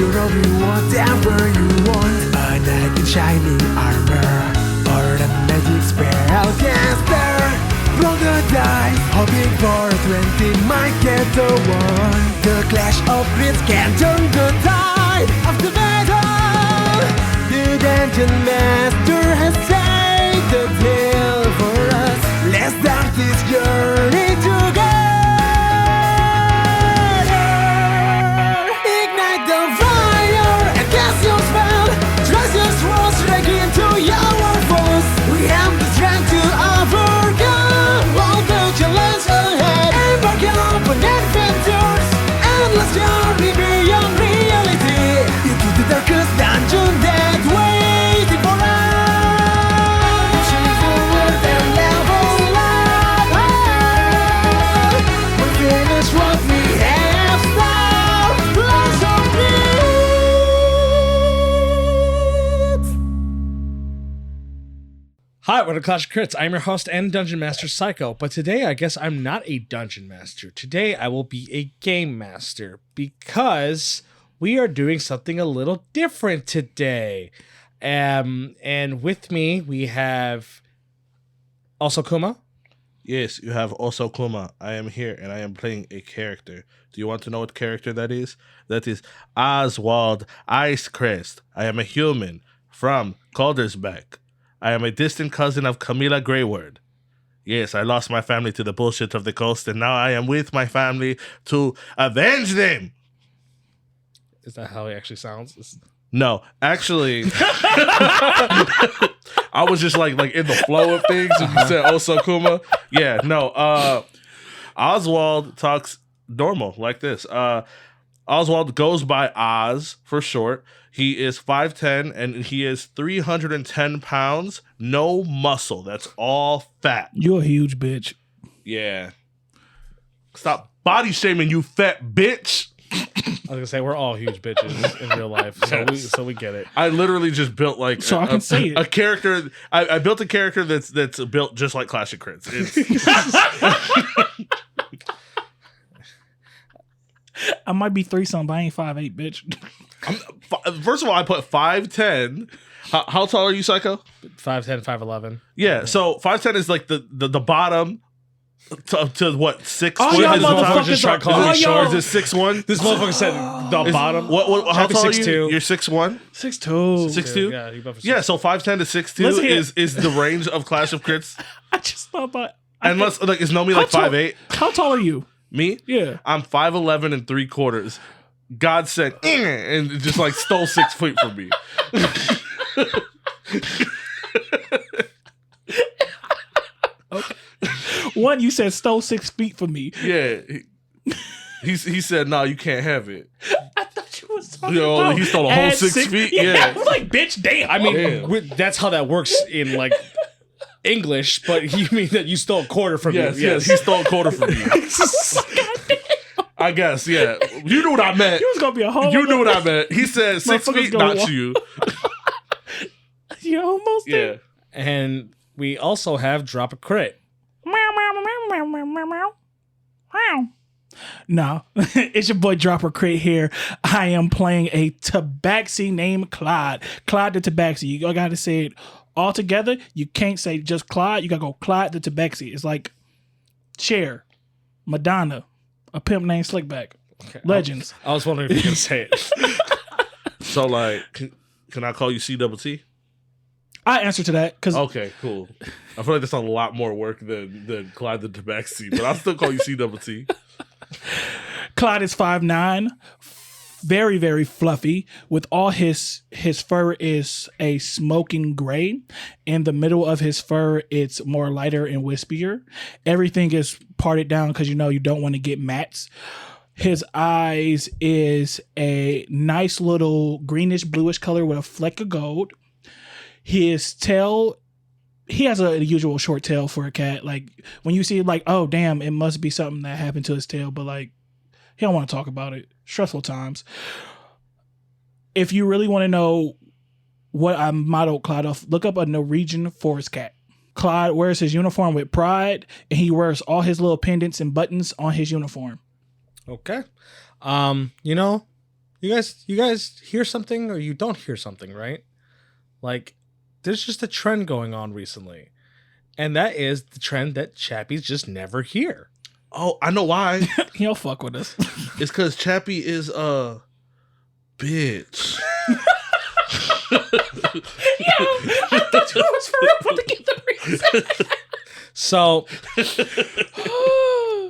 You'll be whatever you want. A knight in shining armor, or a magic spellcaster. Roll the dice, hoping for a 20 might get the one. The clash of grids can turn the tide of the battle. The dungeon master has saved the tale for us. Let's start this journey together. Ignite the fire and cast your spell. Trust your swords straight into your foes. We have the strength to overcome all the challenges ahead. Embark on adventures, endless journey beyond reality, into the darkest dungeon that waiting for us. Pushing forward and level up. We finish what we have started. Lots of needs. Hi, welcome to Clash of Crits. I'm your host and Dungeon Master Psycho, but today I guess I'm not a Dungeon Master. Today I will be a Game Master because we are doing something a little different today. And with me we have also Kuma. Yes, you have also Kuma. I am here and I am playing a character. Do you want to know what character that is? That is Oswald Icecrest. I am a human from Caldersbeck. I am a distant cousin of Camilla Greyward. Yes, I lost my family to the bullshit of the coast, and now I am with my family to avenge them. Is that how he actually sounds? No, actually, I was just like in the flow of things when you said also Kuma. Yeah, no. Oswald talks normal like this. Oswald goes by Oz for short. He is 5'10", and he is 310 pounds. No muscle. That's all fat. You're a huge bitch. Yeah. Stop body shaming, you fat bitch. I was gonna say we're all huge bitches in real life, so we get it. I literally just built like So I can say it. a character. I built a character that's built just like Clash of Crits. I might be 3-something, but I ain't 5'8", bitch. First of all, I put 5'10". How tall are you, Psycho? 5'10", 5'11". Yeah, so 5'10" is like the bottom to what, 6 Oh, foot? y'all Is it- motherfuckers just try are- calling me oh, short. y'all- Is it 6'1"? This motherfucker said the bottom. What how Happy tall are you? 6'2". You're 6'1"? 6'2". 6'2"? Yeah, you both are Yeah, so 5'10" to 6'2" Listen here. is the range of Clash of Crits. I just thought about Unless like is Nomi like How tall- 5'8"? How tall are you? Me? Yeah. I'm 5'11" and 3/4. God said, and just like stole 6 feet from me. Okay. One, you said stole 6 feet from me. Yeah. He said, no, you can't have it. I thought you was talking Yo, about he stole a whole add 6 feet? Yeah. I was like, bitch, damn. I mean, Damn. that's how that works in like English, but you mean that you stole a quarter from Yes, me? yes, he stole a quarter from me. I guess, yeah. You knew what I meant. You was gonna be a whole. You knew what I meant. He said 6 Motherfuckers feet, gonna not walk- you. You almost Yeah. did. And we also have Drop a Crit. No, it's your boy Dropper Crate here. I am playing a tabaxi named Clyde. Clyde the Tabaxi. You gotta say it all together. You can't say just Clyde. You gotta go Clyde the Tabaxi. It's like Cher, Madonna, a pimp named Slickback. Legends. I was wondering if you could say it. So, like, can I call you C-double-T? I answer to that because Okay, cool. I feel like that's a lot more work than Clyde the Tabaxi, but I'll still call you C-double-T. Clyde is 5'9", very, very fluffy, with all his fur is a smoking gray. In the middle of his fur, it's more lighter and wispier. Everything is parted down because you don't want to get mats. His eyes is a nice little greenish bluish color with a fleck of gold. His tail, he has a usual short tail for a cat. Like when you see it, like, oh damn, it must be something that happened to his tail, but like he don't want to talk about it. Stressful times. If you really want to know what I modeled Clyde off, look up a Norwegian forest cat. Clyde wears his uniform with pride, and he wears all his little pendants and buttons on his uniform. Okay. You guys hear something or you don't hear something, right? Like, there's just a trend going on recently. And that is the trend that Chappie's just never here. Oh, I know why. He'll fuck with us. It's because Chappie is a bitch. I thought you was for real about to get the reason. So,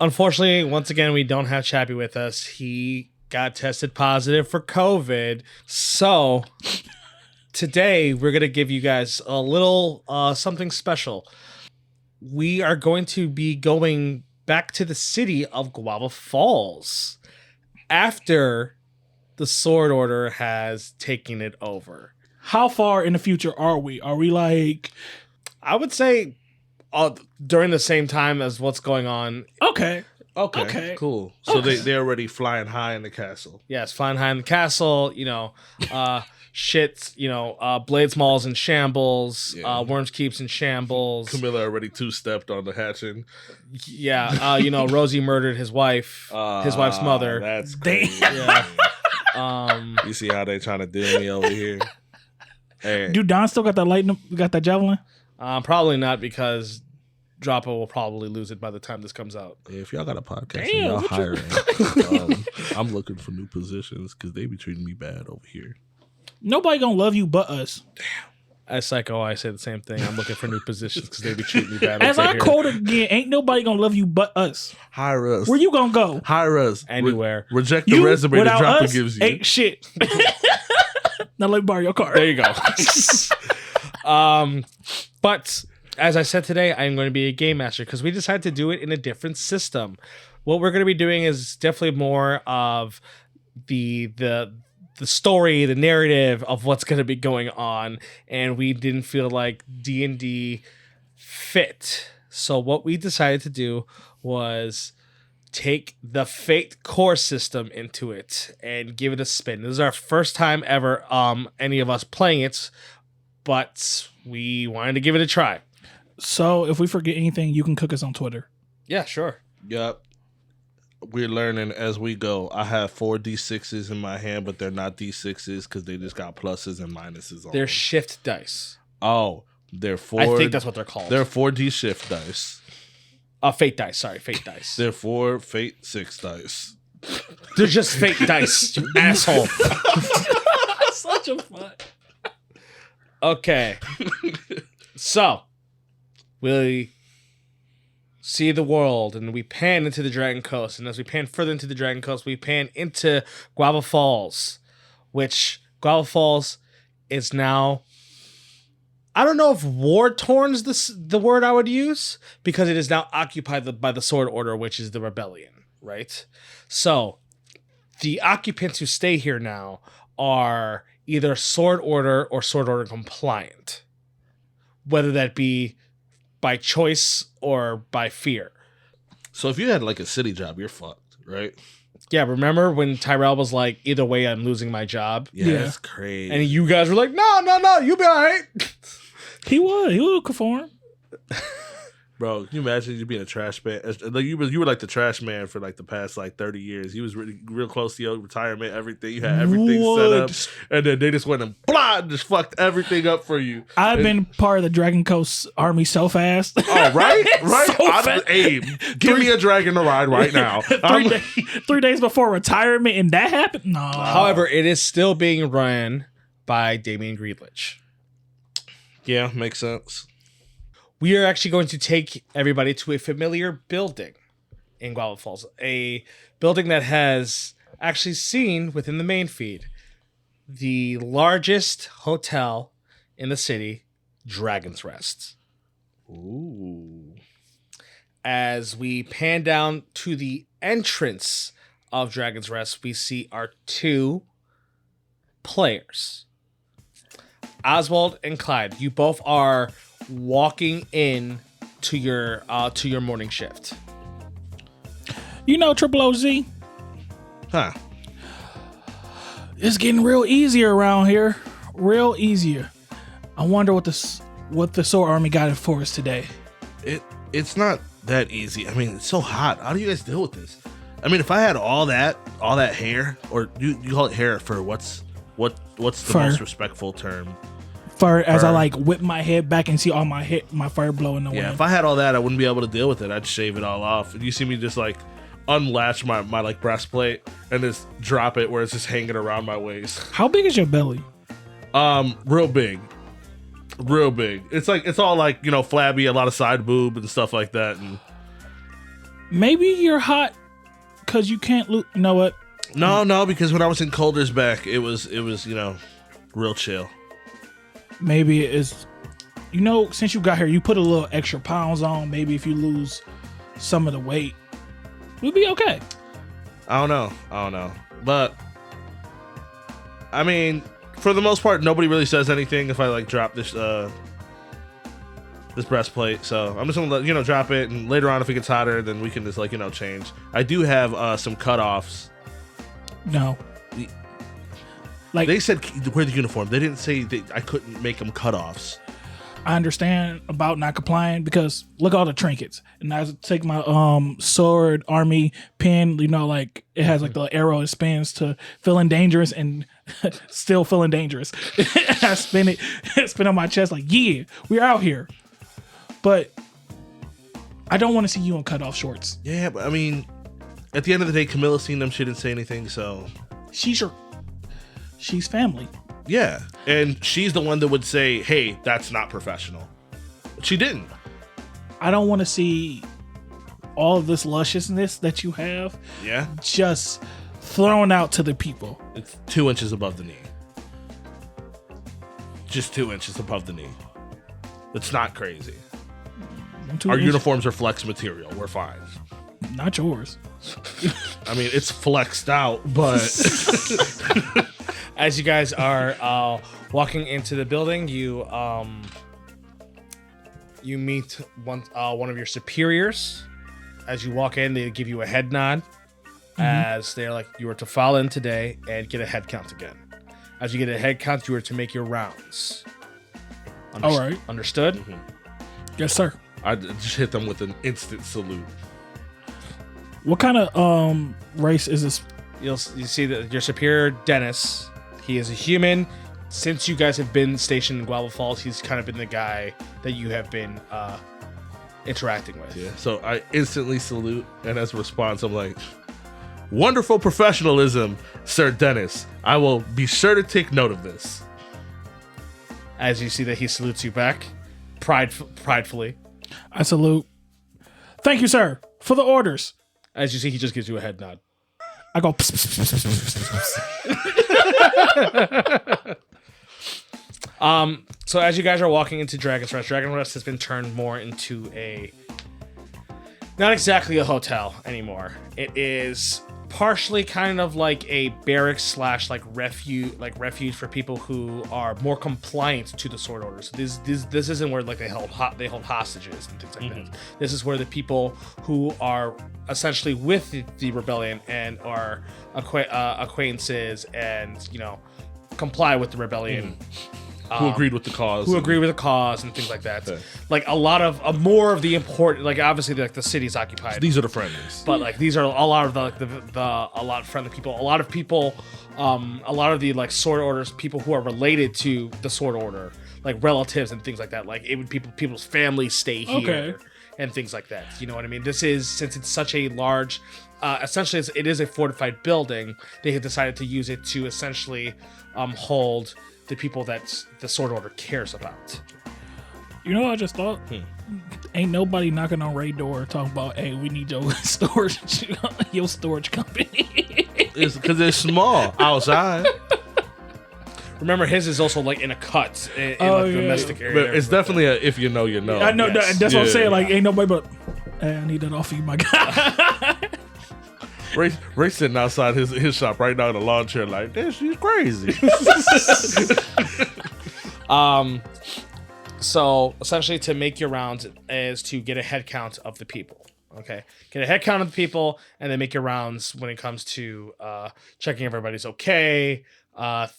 unfortunately, once again, we don't have Chappie with us. He got tested positive for COVID. So, today we're going to give you guys a little something special. We are going to be going back to the city of Guavofalls after the Sword Order has taken it over. How far in the future are we? Are we like... I would say during the same time as what's going on. Okay. Okay. Cool. So they're already flying high in the castle. Yes, flying high in the castle, shit, Blades Mall's in shambles, Worms Keep's in shambles. Camilla already two-stepped on the hatching. Yeah, Rosie murdered his wife, his wife's mother. That's crazy. Yeah. You see how they trying to deal me over here? Hey. Do Don still got that lightning? Got that javelin? Probably not, because Droppa will probably lose it by the time this comes out. If y'all got a podcast Damn, and y'all what hiring, I'm looking for new positions because they be treating me bad over here. Nobody gonna love you but us. As Psycho, I say the same thing. I'm looking for new positions because they be treating me bad. As over I here. quote again, ain't nobody gonna love you but us. Hire us. Where you gonna go? Hire us. Anywhere. Reject the You resume that without Droppa us gives you. ain't shit. Now let me borrow your car. There you go. But as I said today, I'm going to be a game master because we decided to do it in a different system. What we're going to be doing is definitely more of the story, the narrative of what's going to be going on, and we didn't feel like D&D fit. So what we decided to do was take the Fate core system into it and give it a spin. This is our first time ever any of us playing it, but we wanted to give it a try. So if we forget anything, you can cook us on Twitter. Yeah, sure. Yep. We're learning as we go. I have 4 D6s in my hand, but they're not D6s because they just got pluses and minuses on They're them. shift dice. Oh, they're 4. I think that's what they're called. They're 4D shift dice. Fate dice. Sorry, fate dice. They're 4 Fate 6 dice. They're just fate dice, you asshole. Such a fun. Okay. So, we see the world and we pan into the Dragon Coast. And as we pan further into the Dragon Coast, we pan into Guavofalls, which Guavofalls is now... I don't know if war-torn is the word I would use, because it is now occupied by the Sword Order, which is the rebellion, right? So, the occupants who stay here now are either Sword Order or Sword Order compliant, whether that be by choice or by fear. So if you had like a city job, you're fucked, right? Yeah, remember when Tyrell was like, either way, I'm losing my job? Yeah, that's crazy. And you guys were like, no, you be all right. He would conform. Bro, can you imagine you being a trash man? Like you were like the trash man for like the past like 30 years. You was really real close to your retirement, everything. You had everything set up, and then they just went and blah, just fucked everything up for you. I've been part of the Dragon Coast army so fast. Oh, right? So fast. Hey, give me a dragon to ride right now. 3 days before retirement, and that happened? No. However, it is still being run by Damian Greedlich. Yeah, makes sense. We are actually going to take everybody to a familiar building in Guavofalls, a building that has actually seen within the main feed the largest hotel in the city, Dragon's Rest. Ooh. As we pan down to the entrance of Dragon's Rest, we see our 2 players. Oswald and Clyde, you both are walking in to your morning shift. You know, Triple OZ, Huh. it's getting real easier around here. Real easier. I wonder what the Sword Army got for us today. It's not that easy. I mean, it's so hot. How do you guys deal with this? I mean, if I had all that hair, or you call it hair for what's the Fur. most respectful term? Fur, as I Fur. like whip my head back and see all my fur blow in the Yeah, wind. if I had all that, I wouldn't be able to deal with it. I'd shave it all off. And you see me just like unlatch my like breastplate and just drop it where it's just hanging around my waist. How big is your belly? Real big. It's like it's all like, flabby, a lot of side boob and stuff like that. And Maybe you're hot because you can't You know what? no, because when I was in Calder's back, it was real chill. Maybe it is. Since you got here, you put a little extra pounds on. Maybe if you lose some of the weight, we'll be okay. I don't know. But I mean, for the most part, nobody really says anything if I like drop this breastplate. So I'm just gonna let drop it, and later on, if it gets hotter, then we can just change. I do have some cutoffs. No. Like, They said wear the uniform. They didn't say that I couldn't make them cutoffs. I understand about not complying because look at all the trinkets. And I take my sword army pin, like it has like the arrow, it spins to feeling dangerous and still feeling dangerous. I spin on my chest like, yeah, we're out here. But I don't want to see you in cut off shorts. Yeah, but I mean, at the end of the day, Camilla seen them. She didn't say anything, so She's family. yeah. And she's the one that would say, "Hey, that's not professional." She didn't. I don't want to see all of this lusciousness that you have Yeah, just thrown out to the people. it's 2 inches above the knee. Just 2 inches above the knee. It's not crazy. Our uniforms are flex material. We're fine. Not yours. I mean, it's flexed out, but As you guys are walking into the building, you meet one of your superiors. As you walk in, they give you a head nod, as they're like, you are to file in today and get a head count again. As you get a head count, you are to make your rounds. All right. Understood? Yes, sir. I just hit them with an instant salute. What kind of race is this? You see that your superior, Dennis, he is a human. Since you guys have been stationed in Guavofalls, he's kind of been the guy that you have been interacting with. Yeah. So I instantly salute, and as a response, I'm like, "Wonderful professionalism, Sir Dennis. I will be sure to take note of this." As you see that he salutes you back, pridefully. I salute. Thank you, sir, for the orders. As you see, he just gives you a head nod. I go. Pss, pss, pss, pss, pss, pss. So as you guys are walking into Dragon's Rest has been turned more into not exactly a hotel anymore. It is partially kind of like a barracks / like refuge for people who are more compliant to the sword order. So this isn't where like they hold hostages and things like that. This is where the people who are essentially with the rebellion and are acquaintances and comply with the rebellion. Who agreed with the cause? Who agree with the cause and things like that. Okay. Like a lot of more of the important, like obviously like the city's occupied. These are the friendlies. But like these are a lot of a lot of friendly people. A lot of people, a lot of the like sword orders, people who are related to the sword order, like relatives and things like that. Like it would people's families stay here Okay. and things like that. You know what I mean? This is, since it's such a large, essentially it is a fortified building. They have decided to use it to essentially hold the people that the sword order cares about. You know what I just thought? Ain't nobody knocking on Ray's door talking about, hey, we need your storage company. It's because it's small outside. Remember, his is also like in a cut in Oh, like the yeah. domestic area. But it's definitely a if you know, you know. I know Yes. that's what I'm Yeah. saying. Like, ain't nobody but, hey, I need that off of you, my guy. Ray sitting outside his shop right now in a lawn chair like, this she's crazy. So essentially, to make your rounds is to get a head count of the people. Okay, get a head count of the people, and then make your rounds when it comes to checking everybody's okay,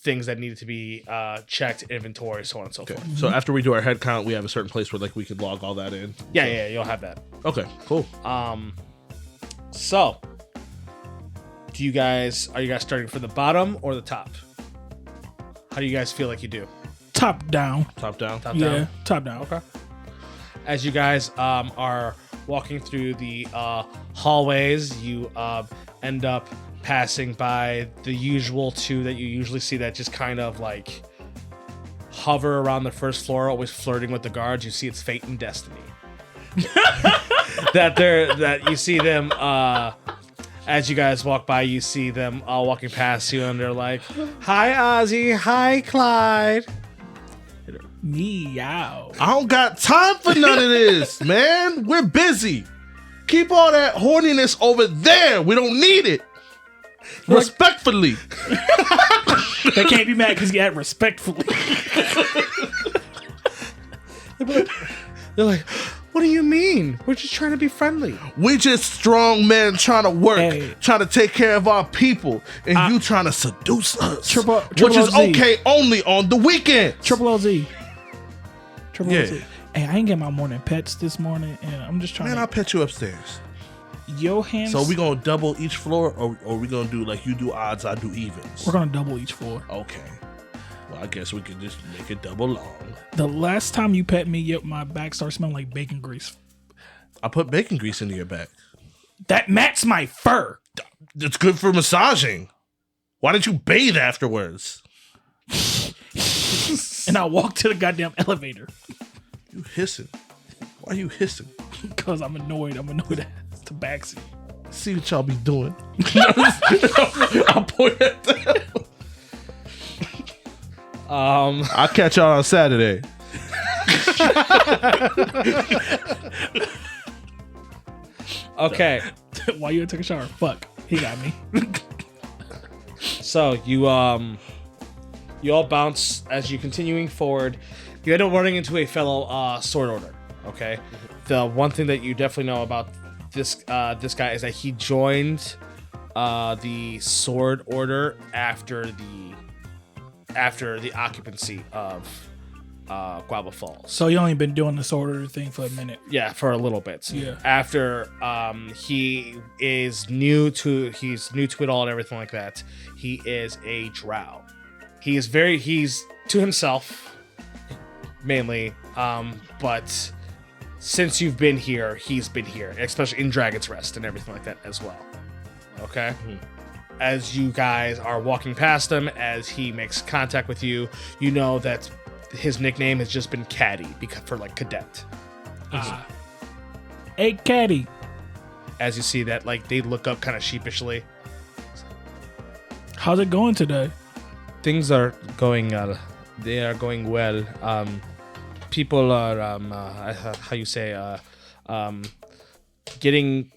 things that needed to be checked, inventory, so on and so Okay. forth. So after we do our head count, we have a certain place where like we could log all that in. Yeah, you'll have that. Okay, cool. So are you guys starting from the bottom or the top? How do you guys feel like you do? Top down. Top down. Top Yeah, down. top down. Okay. As you guys are walking through the hallways, you end up passing by the usual two that you usually see that just kind of like hover around the first floor, always flirting with the guards. You see it's Fate and Destiny. that you see them as you guys walk by, you see them all walking past you, and they're like, "Hi, Ozzy. Hi, Clyde." Meow. I don't got time for none of this, man. We're busy. Keep all that horniness over there. We don't need it. Respectfully. They can't be mad because you act respectfully. They're like, "What do you mean? We're just trying to be friendly." We just strong men trying to work, Hey. trying to take care of our people, and you trying to seduce us. Triple which is OZ. okay only on the weekend. Triple LZ. Triple Yeah. LZ. Hey, I ain't get my morning pets this morning, and I'm just trying Man, I'll to. pet you upstairs. Your hands. So we gonna double each floor, or we gonna do like you do odds, I do evens? We're gonna double each floor. Okay. Well, I guess we could just make it double long. The last time you pet me, my back started smelling like bacon grease. I put bacon grease into your back. That mats my fur. It's good for massaging. Why didn't you bathe afterwards? And I walked to the goddamn elevator You hissing. Why are you hissing? because I'm annoyed. I'm annoyed at the backseat. See what y'all be doing. I'll point at them. I'll catch y'all on Saturday. Okay. While you took a shower, fuck, he got me. So you all bounce as you continuing forward. You end up running into a fellow sword order. Okay, the one thing that you definitely know about this guy is that he joined the sword order after the occupancy of Guavofalls. So you only been doing this order thing for a minute. Yeah, for a little bit. Yeah. After he's new to it all and everything like that. He is a drow. He's to himself mainly. But since you've been here, he's been here, especially in Dragon's Rest and everything like that as well. Okay? As you guys are walking past him, as he makes contact with you, you know that his nickname has just been Caddy for like cadet. Hey, Caddy. As you see that, like, they look up kind of sheepishly. How's it going today? Things are going they are going well. People are how you say getting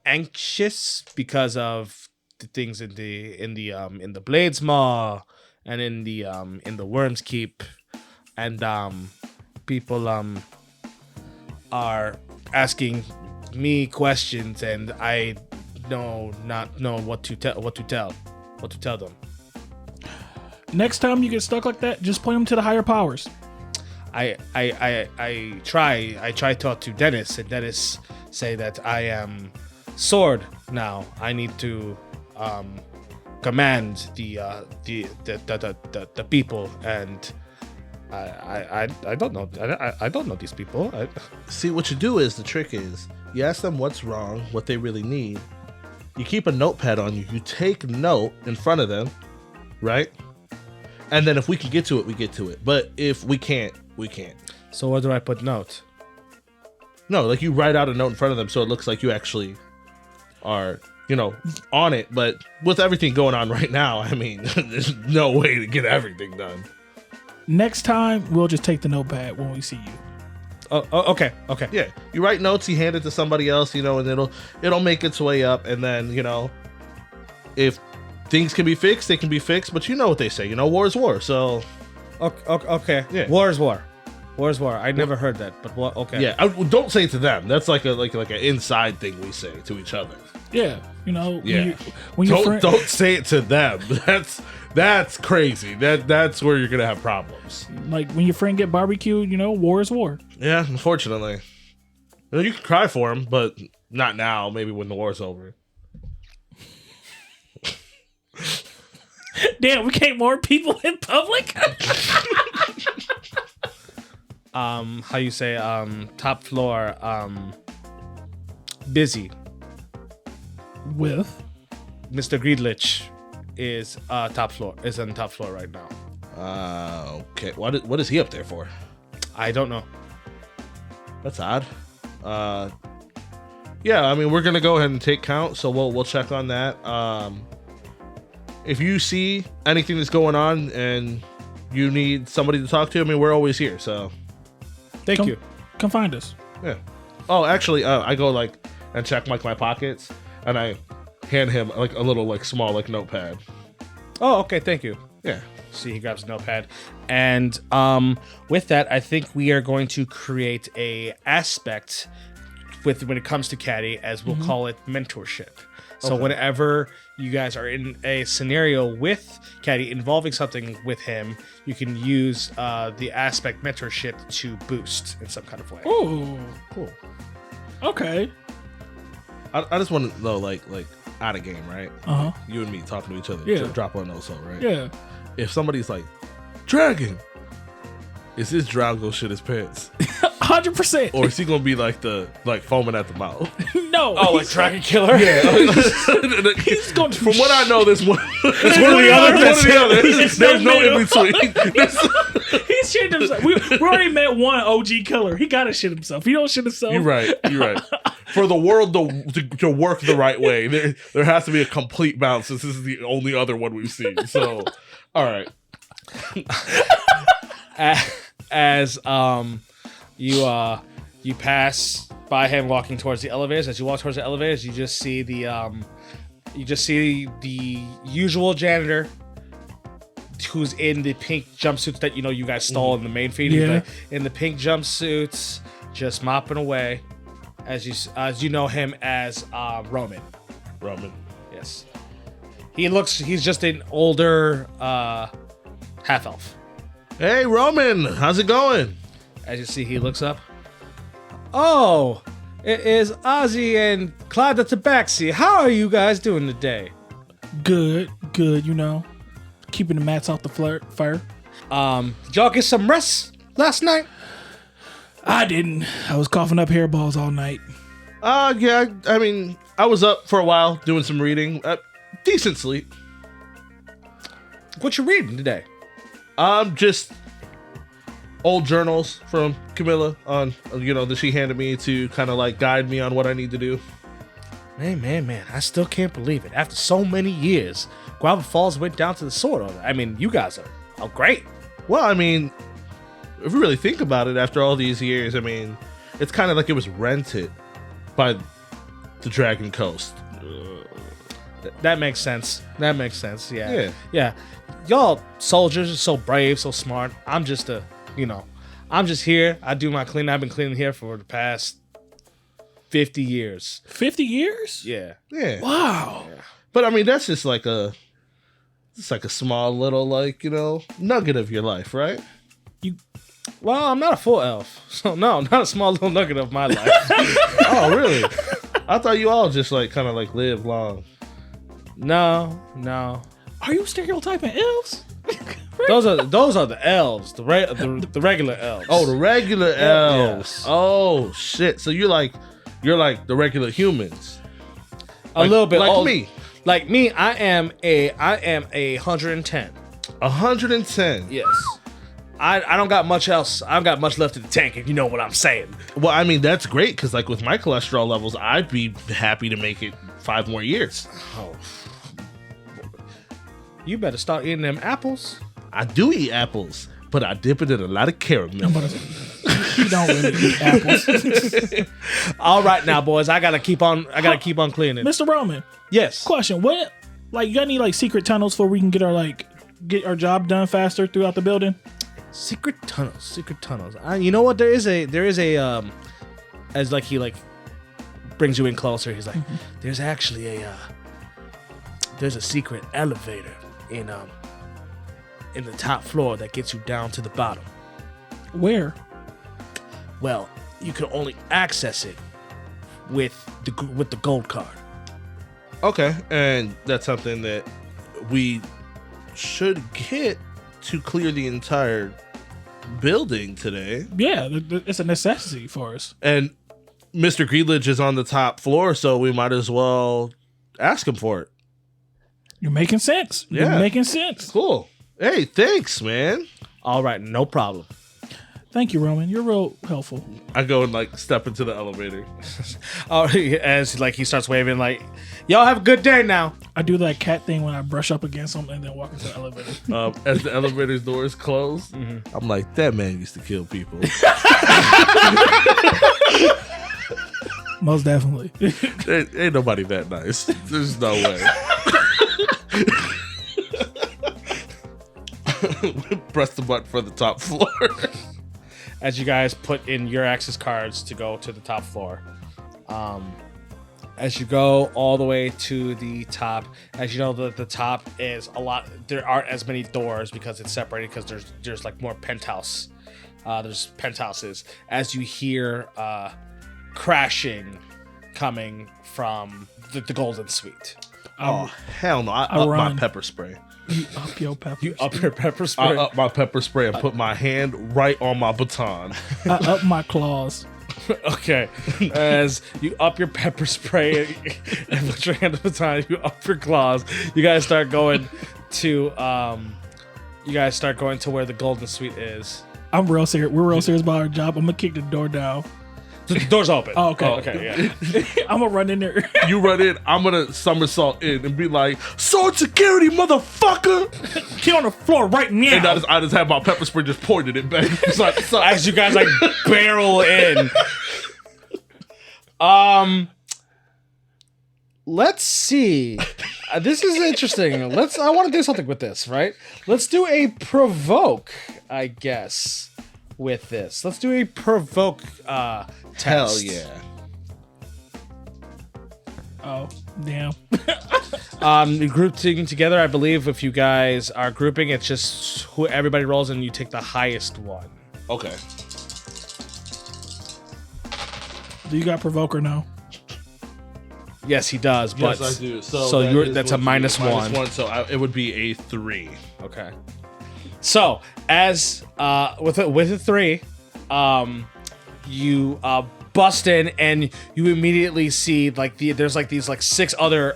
anxious because of the things in the Blades Maw and in the Worm's Keep, and people are asking me questions, and I not know what to tell them. Next time you get stuck like that, just point them to the higher powers. I try to talk to Dennis, and Dennis say that I am sword now. I need to command the people, and I don't know. I don't know these people. See, what you do is, the trick is, you ask them what's wrong, what they really need. You keep a notepad on you. You take note in front of them, right? And then if we can get to it, we get to it. But if we can't, we can't. So where do I put note? No, like you write out a note in front of them so it looks like you actually are, on it. But with everything going on right now, I mean, there's no way to get everything done. Next time, we'll just take the notepad when we see you. Oh, okay. Yeah, you write notes, you hand it to somebody else, and it'll make its way up. And then, if things can be fixed, they can be fixed. But you know what they say, war is war. So, Okay. Yeah. War is war. War is war. I never heard that, but what? Okay. yeah, don't say it to them. That's like an inside thing we say to each other. Yeah, Yeah. when your friend, Don't say it to them. That's crazy. That's where you're gonna have problems. like when your friend get barbecued, war is war. Yeah, unfortunately. You can cry for him, but not now. Maybe when the war's over. Damn, we can't warn people in public. How you say top floor busy. With Mr. Greedlich is on top floor right now. Okay. What is he up there for? I don't know. That's odd. Yeah, I mean, we're gonna go ahead and take count, so we'll check on that. If you see anything that's going on and you need somebody to talk to, I mean, we're always here. So, Thank you. come find us. yeah. Oh, actually, I go like and check like my pockets, and I hand him like a little like small like notepad. Oh, okay. Thank you. Yeah. See, he grabs a notepad, and with that, I think we are going to create a aspect when it comes to Caddy, as we'll call it mentorship. So whenever you guys are in a scenario with Caddy involving something with him, you can use the aspect mentorship to boost in some kind of way. Ooh, Cool. okay. I just want to know like out of game, right? Uh huh. You and me talking to each other. Yeah. Drop on also, right? Yeah. If somebody's like, Dragon, is this Drago shit his pants? 100%. Or is he gonna be like foaming at the mouth? No. Oh, like Dragon Killer? He's going to. From what I know, this one It's one or the other. It's one or the other. It's There's no no in middle. between. He's shitting himself. We already met one OG killer. He gotta shit himself. He don't shit himself. You're right. For the world to work the right way, there has to be a complete balance, since this is the only other one we've seen. So, all right. As you pass by him walking towards the elevators. As you walk towards the elevators, you just see the usual janitor who's in the pink jumpsuits that you guys stole in the main feed. He's Yeah. like, in the pink jumpsuits, just mopping away. As you know him as Roman. Roman. Yes. He's just an older half elf. Hey, Roman, how's it going? As you see, he looks up. Oh, it is Ozzy and Clyde the Tabaxi. How are you guys doing today? Good. Keeping the mats off the fur. Did y'all get some rest last night? I didn't. I was coughing up hairballs all night. Yeah, I mean, I was up for a while doing some reading. Decent sleep. What you reading today? Just old journals from Camilla on, that she handed me to kind of like guide me on what I need to do. Man, I still can't believe it. After so many years, Guavofalls went down to the sword order. I mean, you guys are great. Well, I mean, if you really think about it, after all these years, I mean, it's kind of like it was rented by the Dragon Coast. That makes sense. Yeah. Yeah. Y'all soldiers are so brave, so smart. I'm just I'm just here. I do my cleaning. I've been cleaning here for the past 50 years. 50 years? Yeah. Yeah. Wow. But I mean, that's just like a small little nugget of your life, right? Well, I'm not a full elf, so no, not a small little nugget of my life. Oh, really? I thought you all just kind of live long. No. Are you stereotyping elves? Those are the elves, the regular elves. Oh, the regular elves. Yes. Oh shit! So you're like the regular humans. A little bit like old. me. Like me, I am a 110. 110. Yes. I don't got much else. I don't got much left in the tank, if you know what I'm saying. Well, I mean that's great because with my cholesterol levels, I'd be happy to make it 5 more years. Oh. You better start eating them apples. I do eat apples, but I dip it in a lot of caramel. You don't really eat apples. All right, now, boys, I gotta keep on cleaning. Mr. Roman, Yes. question. What, you got any secret tunnels where we can get our job done faster throughout the building? Secret tunnels. You know what? There is a as he brings you in closer. He's like, there's actually there's a secret elevator in the top floor that gets you down to the bottom. Where? Well, you can only access it with the gold card. Okay, and that's something that we should get to clear the entire building today. Yeah, it's a necessity for us. And Mr. Greelidge is on the top floor, so we might as well ask him for it. You're making sense. Yeah. You're making sense. Cool. Hey, thanks, man. All right, no problem. Thank you, Roman. You're real helpful. I go and like step into the elevator. Oh, as like he starts waving, like, y'all have a good day now. I do that cat thing when I brush up against something and then walk into the elevator. As the elevator's doors close, I'm like, that man used to kill people. Most definitely. Ain't nobody that nice. There's no way. Press the button for the top floor. As you guys put in your access cards to go to the top floor. As you go all the way to the top, as you know, the top is a lot. There aren't as many doors because it's separated because there's like more penthouse. There's penthouses. As you hear crashing coming from the Golden Suite. Oh, hell no. I I up run. my pepper spray. You up your pepper. You up your pepper I spray. up my pepper spray and put my hand right on my baton. I up my claws. Okay. As you up your pepper spray and put your hand at the time, you up your claws. You guys start going to where the Golden Suite is. I'm real serious. We're real serious about our job. I'm gonna kick the door down. The door's open. Oh, okay. Okay, yeah. I'm gonna run in there. You run in, I'm gonna somersault in and be like, sword security, motherfucker! Get on the floor right now. And I just have my pepper spray just pointed at back. So As you guys like barrel in. Let's see. This is interesting. I want to do something with this, right? Let's do a provoke, I guess, with this. Let's do a provoke test. hell yeah. Oh, damn. Grouping together, I believe if you guys are grouping, it's just who everybody rolls and you take the highest one. Okay. Do you got provoker now? Yes, he does, but Yes, I do. So that's a minus one. So it would be a 3. Okay. So as with a 3, you bust in and you immediately see like there's like these like 6 other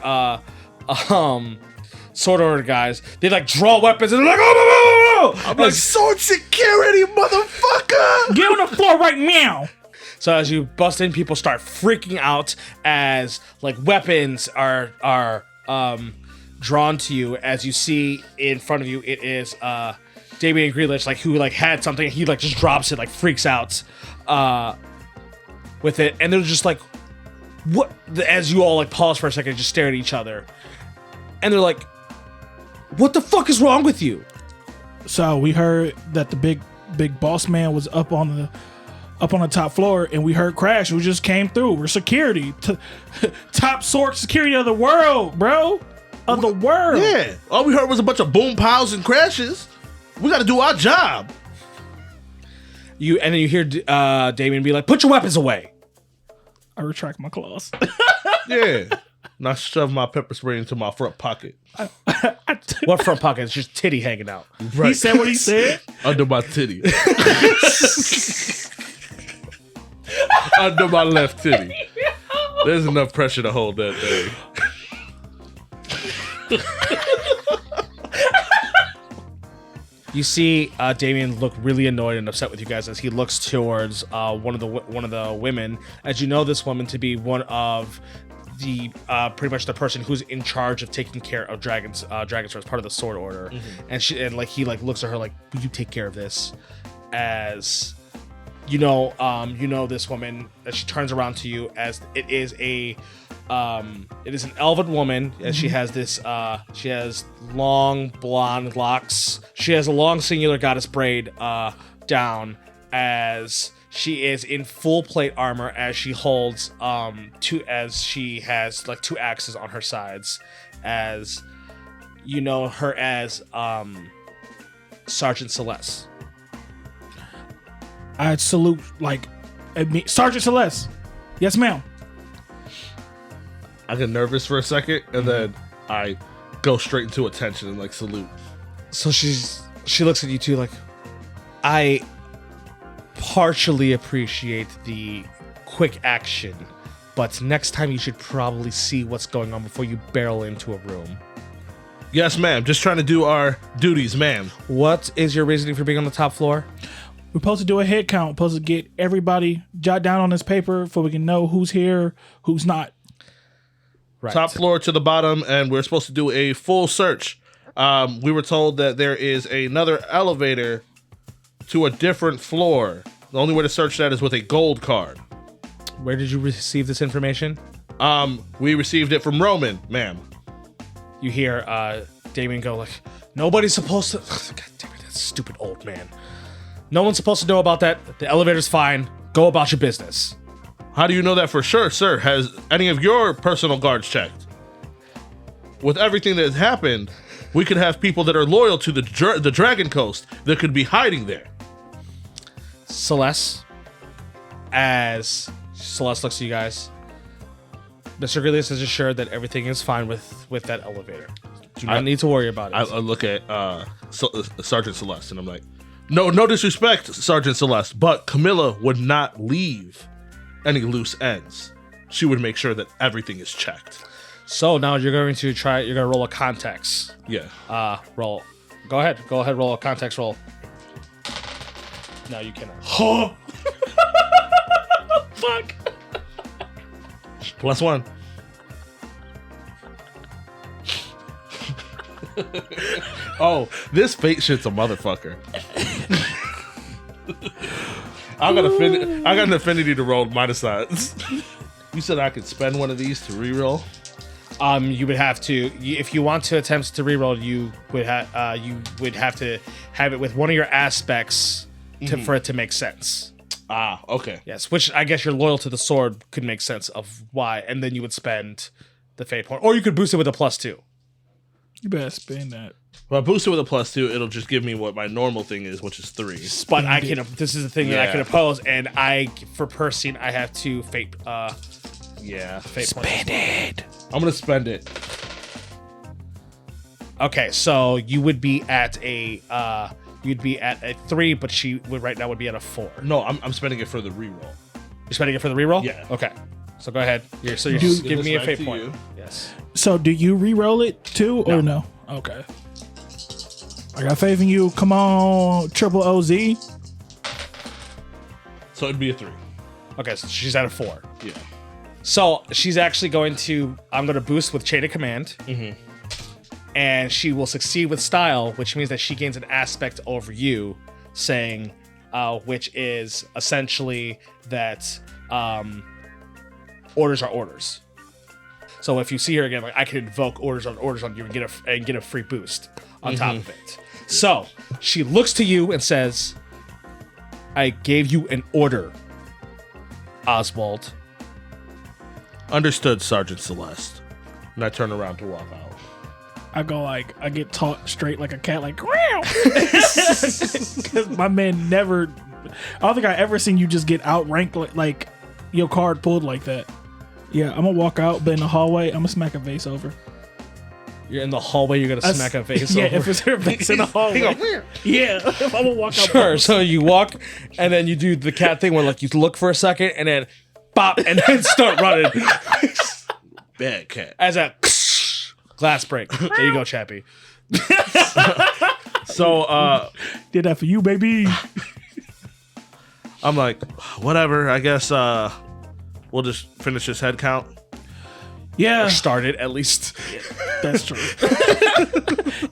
sword order guys. They like draw weapons and they're like, oh no! I'm like, sword security, motherfucker! Get on the floor right now. So as you bust in, people start freaking out as like weapons are drawn to you. As you see in front of you, it is Damian Greelidge, like who like had something. He like just drops it, like freaks out with it, and they're just like, what? As you all like pause for a second, just stare at each other, and they're like, what the fuck is wrong with you? So we heard that the big boss man was up on the top floor, and we heard crash. We just came through. We're security, top sword security of the world, bro, of the world. Yeah. All we heard was a bunch of boom pows and crashes. We got to do our job. And then you hear Damien be like, put your weapons away. I retract my claws. Yeah. And I shove my pepper spray into my front pocket. What front pocket? It's just titty hanging out. Right. He said what he said. Under my titty. Under my left titty. There's enough pressure to hold that thing. You see Damien look really annoyed and upset with you guys as he looks towards one of the women. As you know this woman to be one of the pretty much the person who's in charge of taking care of dragons as part of the sword order. And he looks at her like, will you take care of this? As you know this woman, as she turns around to you, as it is an elven woman, as she has this she has long blonde locks. She has a long singular goddess braid down, as she is in full plate armor, as she holds she has like 2 axes on her sides, as you know her as Sergeant Celeste. I salute Sergeant Celeste. Yes, ma'am. I get nervous for a second, and then I go straight into attention and like salute. So she looks at you two like, I partially appreciate the quick action, but next time you should probably see what's going on before you barrel into a room. Yes, ma'am. Just trying to do our duties, ma'am. What is your reasoning for being on the top floor? We're supposed to do a head count. We're supposed to get everybody jot down on this paper so we can know who's here, who's not. Right. Top floor to the bottom, and we're supposed to do a full search. We were told that there is another elevator to a different floor. The only way to search that is with a gold card. Where did you receive this information? We received it from Roman, ma'am. You hear Damien go like, nobody's supposed to... God damn it, that stupid old man. No one's supposed to know about that. The elevator's fine. Go about your business. How do you know that for sure, sir? Has any of your personal guards checked? With everything that has happened, we could have people that are loyal to the Dragon Coast that could be hiding there. Celeste, as Celeste looks at you guys, Mr. Grealius is assured that everything is fine with that elevator. Do not need to worry about it. I look at Sergeant Celeste and I'm like, no disrespect, Sergeant Celeste, but Camilla would not leave any loose ends. She would make sure that everything is checked. So now you're going to roll a context. Yeah. Roll. Go ahead, roll a context roll. No, you cannot. Huh? Fuck. +1. Oh, this fate shit's a motherfucker. I got an affinity to roll minus signs. You said I could spend one of these to reroll? You would have to, if you want to attempt to reroll, you would have to have it with one of your aspects for it to make sense. Ah, okay. Yes, which I guess you're loyal to the sword could make sense of why, and then you would spend the fate point, or you could boost it with a +2. You better spend that. Well, I boost it with a +2, it'll just give me what my normal thing is, which is 3. But I can. This is the thing that I Yeah. can oppose, and for per scene I have to fate. Yeah. Fate Spend it. I'm gonna spend it. Okay, so you would be at a 3, but she would right now would be at a 4. No, I'm spending it for the reroll. You're spending it for the reroll? Yeah. Okay. So go ahead. You're Do- give Give me a this fate back to point. you. Yes. So do you re-roll it too, or no? Okay. I got faith in you. Come on, Triple OZ. So it'd be a 3. Okay, so she's at a 4. Yeah. So she's actually I'm going to boost with Chain of Command. And she will succeed with Style, which means that she gains an aspect over you, saying, which is essentially that orders are orders. So if you see her again, like I can invoke orders on you and get a free boost on top of it. So she looks to you and says, I gave you an order, Oswald. Understood, Sergeant Celeste. And I turn around to walk out. I get taught straight like a cat, like, wow. 'Cause my man never, I don't think I ever seen you just get outranked like your card pulled like that. Yeah, I'm gonna walk out, but in the hallway, I'm gonna smack a vase over. You're in the hallway, you're gonna smack a vase Yeah, over. if it's her vase in the hallway. Yeah, I'm gonna walk out. Sure. So you walk, and then you do the cat thing where like you look for a second, and then bop, and then start running Bad cat. as a glass break. There you go, Chappie. So Did that for you, baby. I'm like, whatever, I guess we'll just finish this head count. Yeah, Started at least. that's true.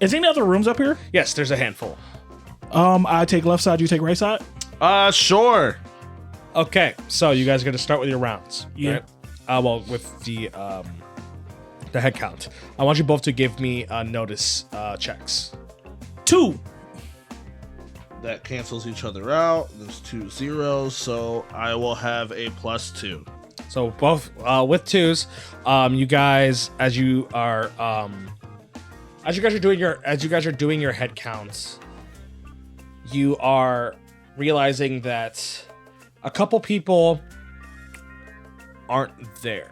Is there any other rooms up here? Yes, there's a handful. I take left side, you take right side. Sure. Okay, so you guys are gonna start with your rounds. Yeah. Right? Well, with the head count. I want you both to give me notice checks. 2. That cancels each other out. There's 2 zeros, so I will have a +2. So both with 2s, you guys as you guys are doing your head counts, you are realizing that a couple people aren't there.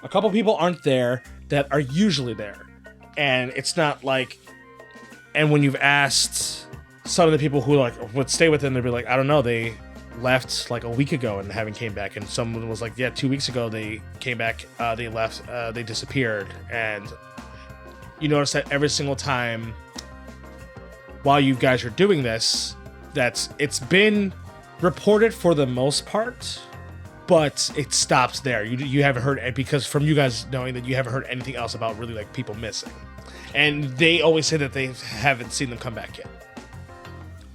A couple people aren't there that are usually there. And it's not like And when you've asked some of the people who like would stay with them, they'd be like, I don't know, they left like a week ago and haven't came back. And someone was like, yeah, 2 weeks ago they came back, they left, they disappeared. And you notice that every single time while you guys are doing this, it's been reported for the most part, but it stops there. You haven't heard, because from you guys knowing that you haven't heard anything else about really like people missing. And they always say that they haven't seen them come back yet.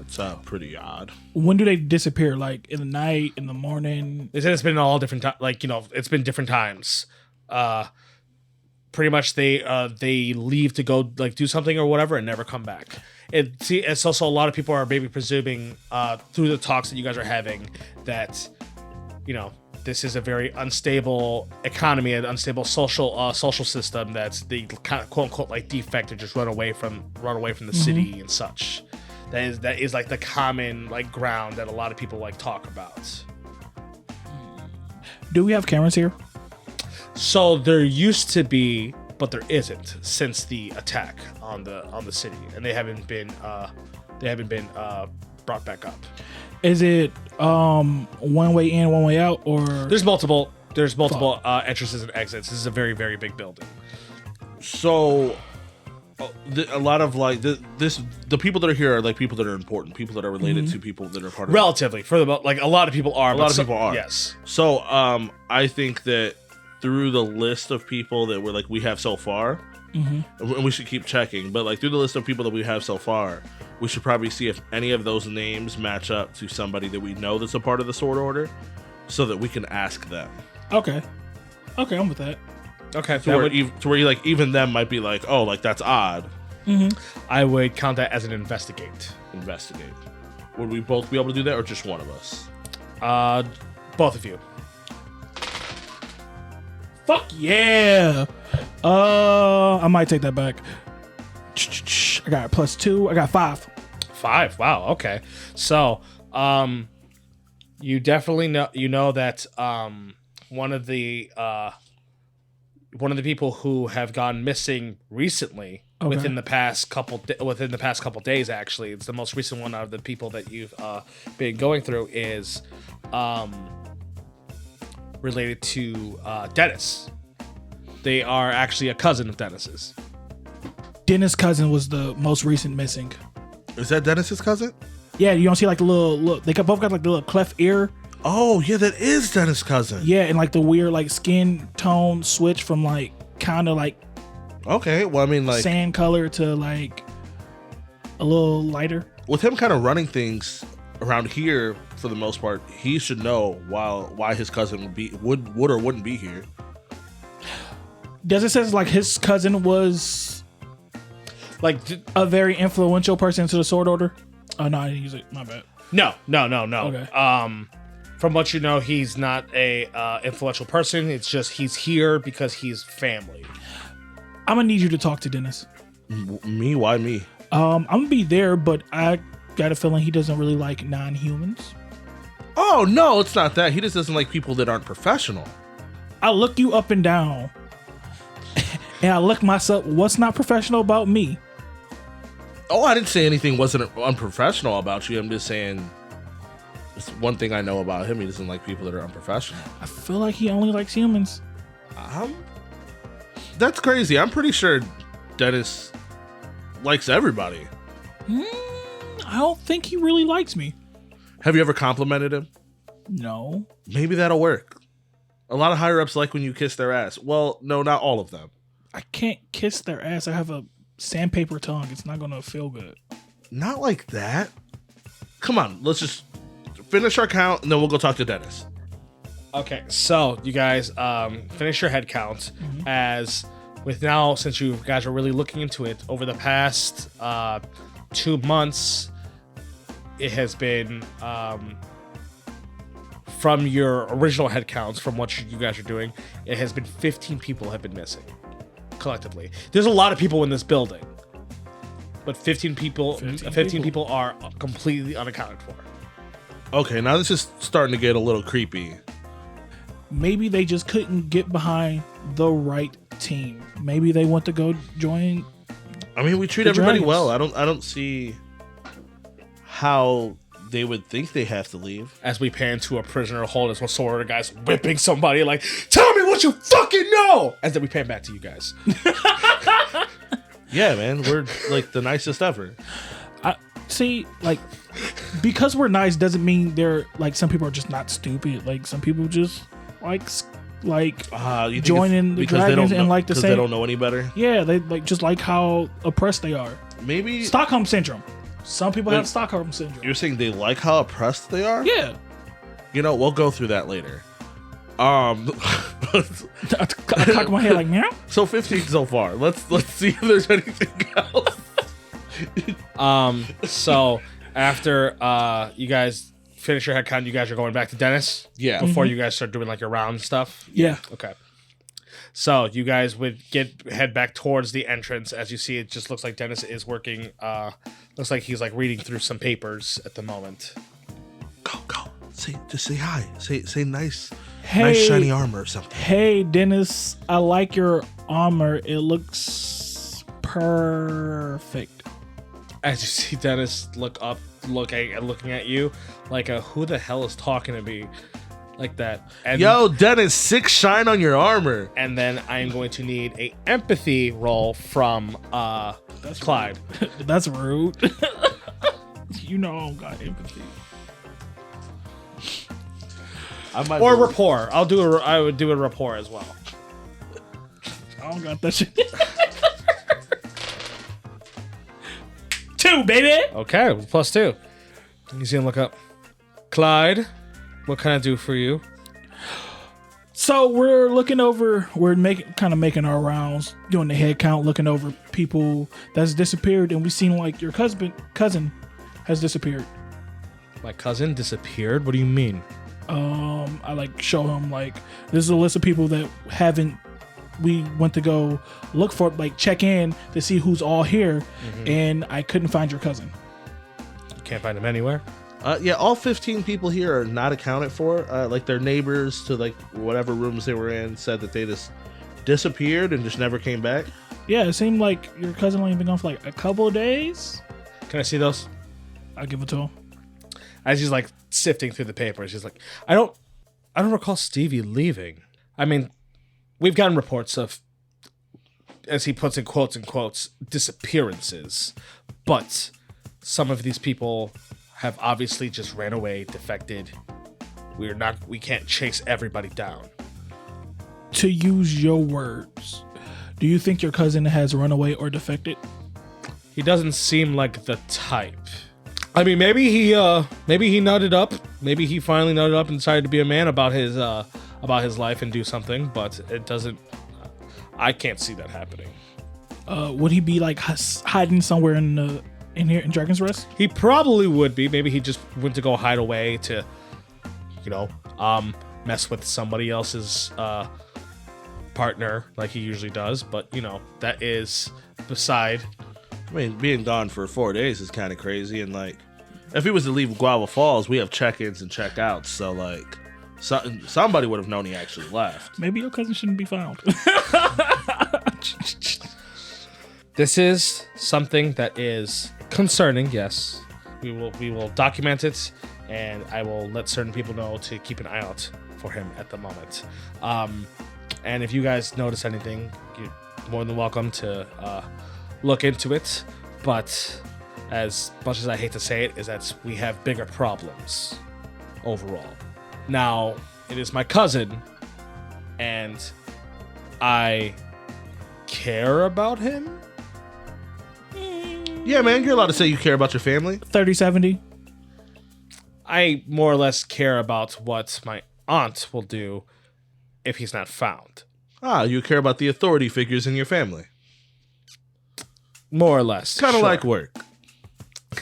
It's pretty odd. When do they disappear? Like in the night, in the morning? They said it's been all different times. Like, it's been different times. Pretty much they leave to go like do something or whatever and never come back. It's also a lot of people are maybe presuming through the talks that you guys are having that this is a very unstable economy, an unstable social system that's the kind of quote unquote like defect to just run away from the city and such. That is like the common like ground that a lot of people like talk about. Do we have cameras here? So there used to be, but there isn't since the attack on the city, and they haven't been brought back up. Is it one way in, one way out, or there's multiple entrances and exits? This is a very, very big building. So a lot of like the people that are here are like people that are important, people that are related to people that are part of relatively for the like a lot of people are. People are. Yes. So I think that through the list of people that we have so far, and we should keep checking, but like through the list of people that we have so far, we should probably see if any of those names match up to somebody that we know that's a part of the Sword Order, so that we can ask them. Okay, I'm with that. Okay, to where you like even them might be like, oh, like that's odd. I would count that as an investigate. Investigate. Would we both be able to do that, or just one of us? Both of you. Fuck yeah! I might take that back. I got +2. I got 5. 5. Wow. Okay. So, you definitely know that one of the people who have gone missing recently within the past couple days. Actually, it's the most recent one out of the people that you've been going through is related to Dennis. They are actually a cousin of Dennis's. Dennis' cousin was the most recent missing. Is that Dennis's cousin? Yeah, you don't see like the little they both got like the little cleft ear. Oh yeah, that is Dennis' cousin. Yeah, and like the weird like skin tone switch from like kind of like okay, well I mean like sand color to like a little lighter. With him kind of running things around here for the most part, he should know why his cousin would or wouldn't be here. Does it says like his cousin was like a very influential person into the Sword Order? Oh no, I didn't use it. My bad. No. Okay. From what you know, he's not a influential person. It's just he's here because he's family. I'm gonna need you to talk to Dennis. Me? Why me? I'm gonna be there, but I got a feeling he doesn't really like non-humans. Oh no, it's not that. He just doesn't like people that aren't professional. I look you up and down, and I look myself. What's not professional about me? Oh, I didn't say anything wasn't unprofessional about you. I'm just saying it's one thing I know about him. He doesn't like people that are unprofessional. I feel like he only likes humans. That's crazy. I'm pretty sure Dennis likes everybody. I don't think he really likes me. Have you ever complimented him? No. Maybe that'll work. A lot of higher ups like when you kiss their ass. Well, no, not all of them. I can't kiss their ass. I have a sandpaper tongue. It's not gonna feel good. Not like that. Come on, let's just finish our count and then we'll go talk to Dennis. Okay, so you guys finish your head count. As with now, since you guys are really looking into it over the past 2 months, it has been from your original head counts, from what you guys are doing, it has been 15 people have been missing collectively. There's a lot of people in this building, but 15 people are completely unaccounted for. Okay, now this is starting to get a little creepy. Maybe they just couldn't get behind the right team. Maybe they want to go join I mean, we treat The everybody dragons. well. I don't see how they would think they have to leave. As we pan to a prisoner hold, as one sort of guys whipping somebody, like, tell me what you fucking know! As then we pan back to you guys. Yeah, man, we're like the nicest ever. See, like, because we're nice doesn't mean they're like some people are just not stupid. Like some people just like You think join it's in the because they dragons don't and know- like the 'cause same. they don't know any better. Yeah, they like just like how oppressed they are. Maybe Stockholm syndrome. Some people Wait. have Stockholm syndrome. you're saying they like how oppressed they are. Yeah. You know, we'll go through that later. I cock my head like, meow. So 15 so far. Let's see if there's anything else. So after you guys finish your head count, you guys are going back to Dennis? Yeah. Before you guys start doing like your round stuff? Yeah. Okay. So you guys would head back towards the entrance. As you see, it just looks like Dennis is working. Looks like he's like reading through some papers at the moment. Go. Just say hi. Say nice Hey, shiny armor or something. Hey, Dennis, I like your armor. It looks perfect. As you see Dennis look up, looking at you, like who the hell is talking to me like that? And, Yo, Dennis, 6 shine on your armor. and then I am going to need a empathy roll from Clyde. That's rude. You know I don't got empathy. I might Or be- rapport. I would do a rapport as well. I don't got that shit. 2, baby. Okay, +2. You see him look up. Clyde, what can I do for you? So we're looking over. We're making our rounds, doing the head count, looking over people that's disappeared, and we seen like your cousin has disappeared. My cousin disappeared? What do you mean? I like show him like this is a list of people that we went to go look for, like check in to see who's all here, and I couldn't find your cousin. You can't find him anywhere? Yeah, all 15 people here are not accounted for. Like their neighbors to like whatever rooms they were in said that they just disappeared and just never came back. Yeah, it seemed like your cousin only been gone for like a couple of days. Can I see those? I'll give it to him. As he's like sifting through the papers, he's like, I don't recall Stevie leaving. I mean, we've gotten reports of, as he puts in quotes, disappearances, but some of these people have obviously just ran away, defected. We can't chase everybody down. To use your words, do you think your cousin has run away or defected? He doesn't seem like the type. I mean, maybe he nutted up. Maybe he finally nutted up and decided to be a man about his life and do something. But it doesn't. I can't see that happening. Would he be like hiding somewhere in here in Dragon's Rest? He probably would be. Maybe he just went to go hide away to, mess with somebody else's partner like he usually does. But that is beside. I mean, being gone for 4 days is kind of crazy. And like, if he was to leave Guavofalls, we have check-ins and check-outs. So like, somebody would have known he actually left. Maybe your cousin shouldn't be found. This is something that is concerning. Yes, we will document it, and I will let certain people know to keep an eye out for him at the moment. And if you guys notice anything, you're more than welcome to look into it. But as much as I hate to say it, is that we have bigger problems overall. Now, it is my cousin, and I care about him. Yeah, man, you're allowed to say you care about your family. 30-70. I more or less care about what my aunt will do if he's not found. You care about the authority figures in your family. More or less. Kind of sure. like work.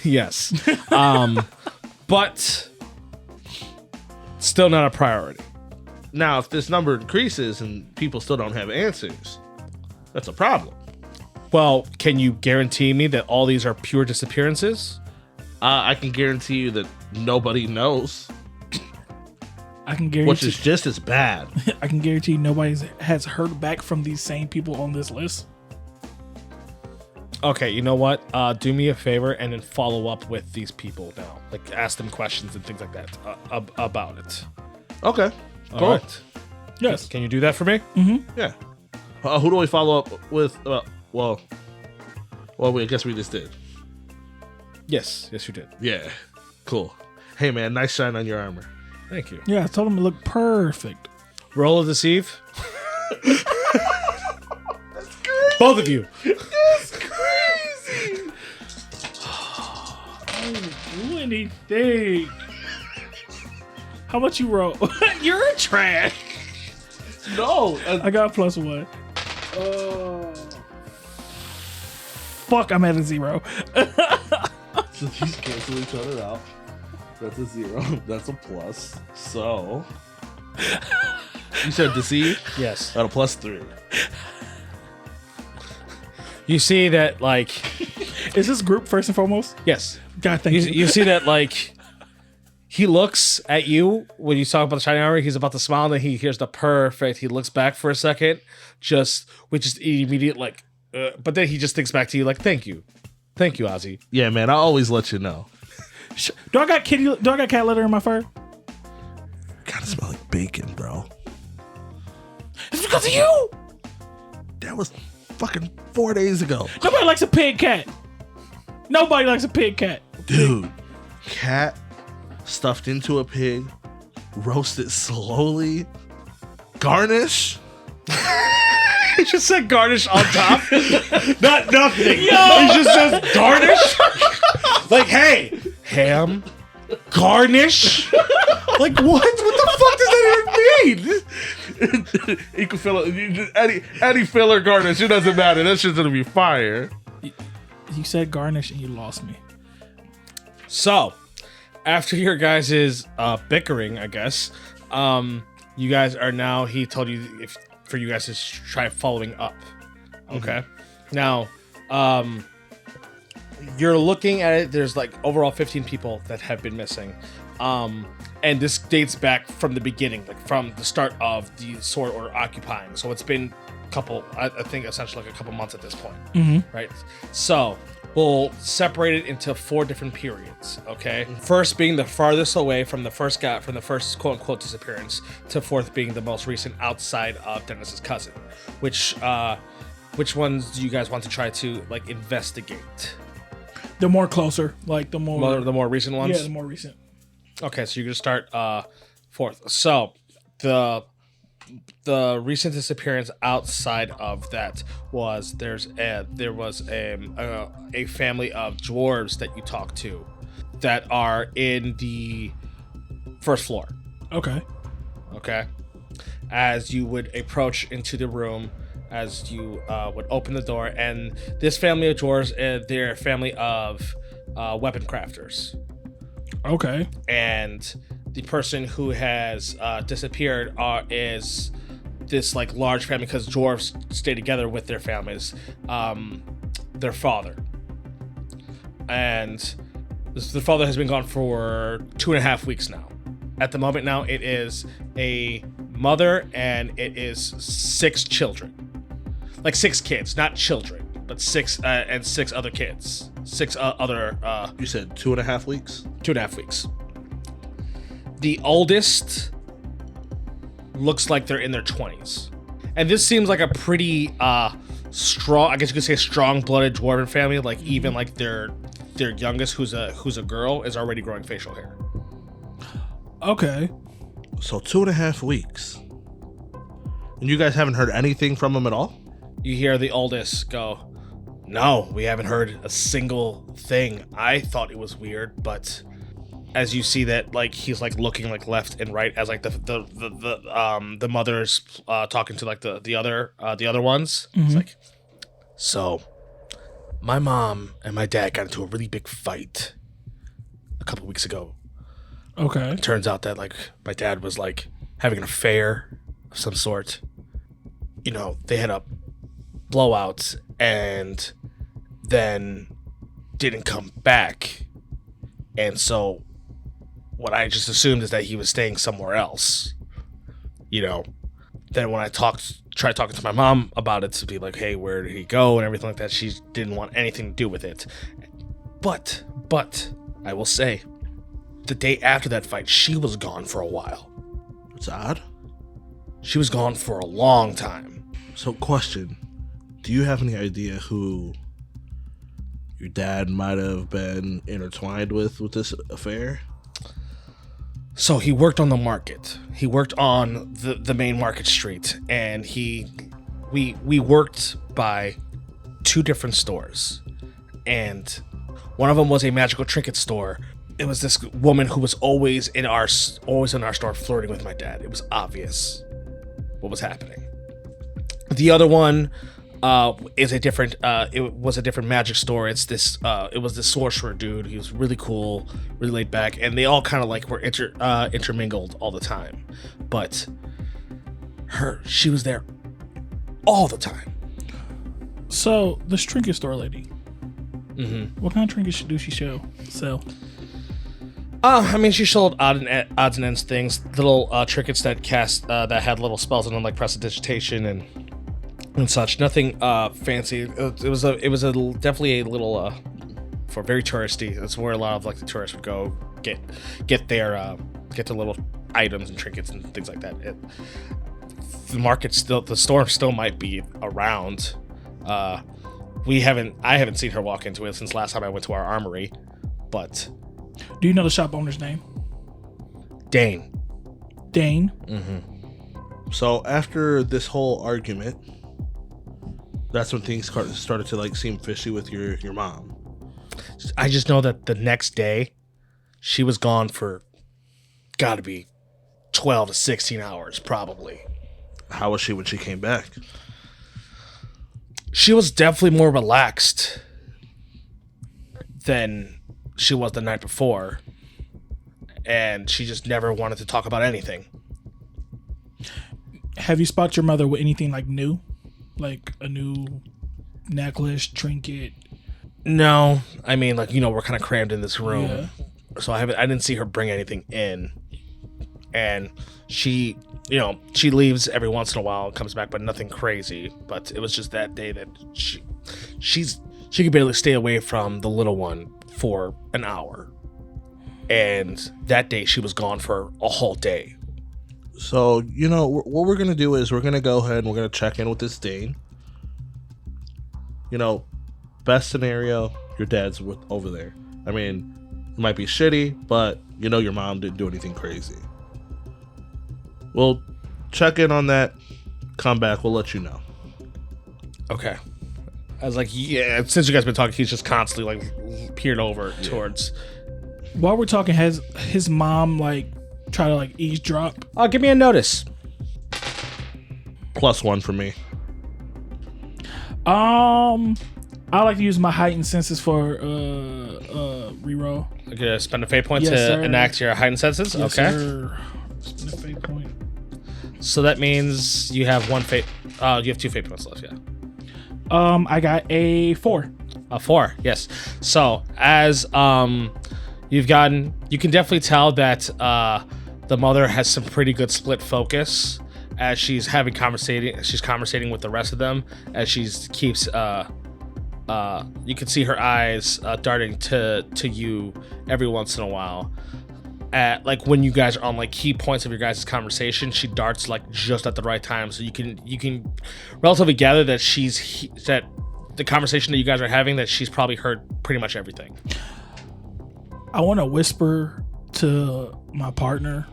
Yes. But still not a priority. Now, if this number increases and people still don't have answers, that's a problem. Well, can you guarantee me that all these are pure disappearances? I can guarantee you that nobody knows, I can guarantee. which is just as bad. I can guarantee nobody has heard back from these same people on this list. Okay, you know what? Do me a favor and then follow up with these people now. Like, ask them questions and things like that about it. Okay. All Cool. right. Yes. Can you do that for me? Yeah. Who do we follow up with? Well, I guess we just did. Yes. Yes, you did. Yeah. Cool. Hey, man, nice shine on your armor. Thank you. Yeah, I told him it looked perfect. Roll a deceive. Both of you. That's crazy. I didn't do anything. How much you roll? You're a trash. No. I got +1. Fuck, I'm at a 0. So these cancel each other out. That's a 0. That's a plus. So you said deceive? Yes. At a +3. You see that, like, Is this group first and foremost? yes. God, thank you. You see that, like, he looks at you when you talk about the shiny armor. He's about to smile, and then he hears the perfect. He looks back for a second, with just immediate, like, but then he just thinks back to you, like, thank you, Ozzy. Yeah, man, I always let you know. Do I got cat litter in my fur? Kinda smell like bacon, bro. It's because of you. That was fucking 4 days ago. Nobody likes a pig cat. Nobody likes a pig cat. Dude, cat stuffed into a pig, roasted slowly, garnish. He just said garnish on top. Not nothing. He just says garnish. Like, hey, ham, garnish. Like, what? What the fuck does that even mean? You can fill it. Any filler garnish, it doesn't matter. That shit's gonna be fire. You said garnish and you lost me. So, after your guys' bickering, I guess, you guys are now. He told you for you guys to try following up. Okay. Now, you're looking at it. There's like overall 15 people that have been missing, and this dates back from the beginning, like from the start of the Sword Order occupying. So it's been I think essentially like a couple months at this point, right? So we'll separate it into 4 different periods. Okay, first being the farthest away from the first quote unquote disappearance, to fourth being the most recent outside of Dennis's cousin. Which ones do you guys want to try to like investigate? The more closer, like the more recent ones. Yeah, the more recent. Okay, so you're gonna start fourth. So the recent disappearance outside of that was there was a family of dwarves that you talked to that are in the first floor. Okay. As you would approach into the room, as you would open the door, and this family of dwarves, they're a family of weapon crafters. Okay. And the person who has disappeared is this like large family, because dwarves stay together with their families. Their father, and the father has been gone for 2.5 weeks now. At the moment now, it is a mother and it is 6 children, like 6 kids, not children, but 6 and 6 other kids, 6 other. You said 2.5 weeks. 2.5 weeks. The oldest looks like they're in their 20s. And this seems like a pretty strong, I guess you could say strong-blooded dwarven family. Like even like their youngest, who's a girl, is already growing facial hair. Okay. So 2.5 weeks. And you guys haven't heard anything from him at all? You hear the oldest go, "No, we haven't heard a single thing. I thought it was weird, but..." As you see that, like he's like looking like left and right, as like the mother's talking to like the other ones. It's like, so my mom and my dad got into a really big fight a couple weeks ago. Okay. It turns out that like my dad was like having an affair of some sort. You know, they had a blowout and then didn't come back, and so what I just assumed is that he was staying somewhere else. You know, then when I talked tried talking to my mom about it to be like, hey, where did he go and everything like that. She didn't want anything to do with it. But I will say, the day after that fight, she was gone for a while. It's odd. She was gone for a long time. So, question: do you have any idea who your dad might have been intertwined with this affair? So he worked on the market. He worked on the main market street, and we worked by 2 different stores, and one of them was a magical trinket store. It was this woman who was always in our store flirting with my dad. It was obvious what was happening. The other one is a different. It was a different magic store. It was this sorcerer dude. He was really cool, really laid back, and they all kind of like were intermingled all the time. But she was there all the time. So the trinket store lady. Mm-hmm. What kind of trinkets do she sell? I mean, she sold odds and ends things, little trinkets that that had little spells in them, like prestidigitation and such. Nothing fancy. It was definitely a little for very touristy. That's where a lot of like the tourists would go get their little items and trinkets and things like that. The store still might be around. I haven't seen her walk into it since last time I went to our armory, but. Do you know the shop owner's name? Dane. Mm-hmm. So after this whole argument, that's when things started to like seem fishy with your mom. I just know that the next day, she was gone for, gotta be, 12 to 16 hours, probably. How was she when she came back? She was definitely more relaxed than she was the night before, and she just never wanted to talk about anything. Have you spotted your mother with anything like new? Like a new necklace, trinket? No. I mean, like, we're kind of crammed in this room. Yeah. So I didn't see her bring anything in. And she leaves every once in a while and comes back, but nothing crazy. But it was just that day that she could barely stay away from the little one for an hour. And that day she was gone for a whole day. So, what we're going to do is we're going to go ahead and we're going to check in with this Dane. Best scenario, your dad's over there. I mean, it might be shitty, but your mom didn't do anything crazy. We'll check in on that, come back, we'll let you know. Okay. I was like, yeah, since you guys been talking, he's just constantly like peered over towards. While we're talking, has his mom like try to like eavesdrop? Give me a notice. +1 for me. I like to use my heightened senses for reroll. Okay, spend a fate point Yes, to sir. enact your heightened senses. Yes, okay. Sir. Spend a fate point. So that means you have 1 fate. You have 2 fate points left. Yeah. I got a 4. A 4. Yes. So as you can definitely tell that the mother has some pretty good split focus as she's conversating with the rest of them as she keeps you can see her eyes darting to you every once in a while. At like when you guys are on like key points of your guys' conversation, she darts like just at the right time, so you can relatively gather that that the conversation that you guys are having, that she's probably heard pretty much everything. I want to whisper to my partner,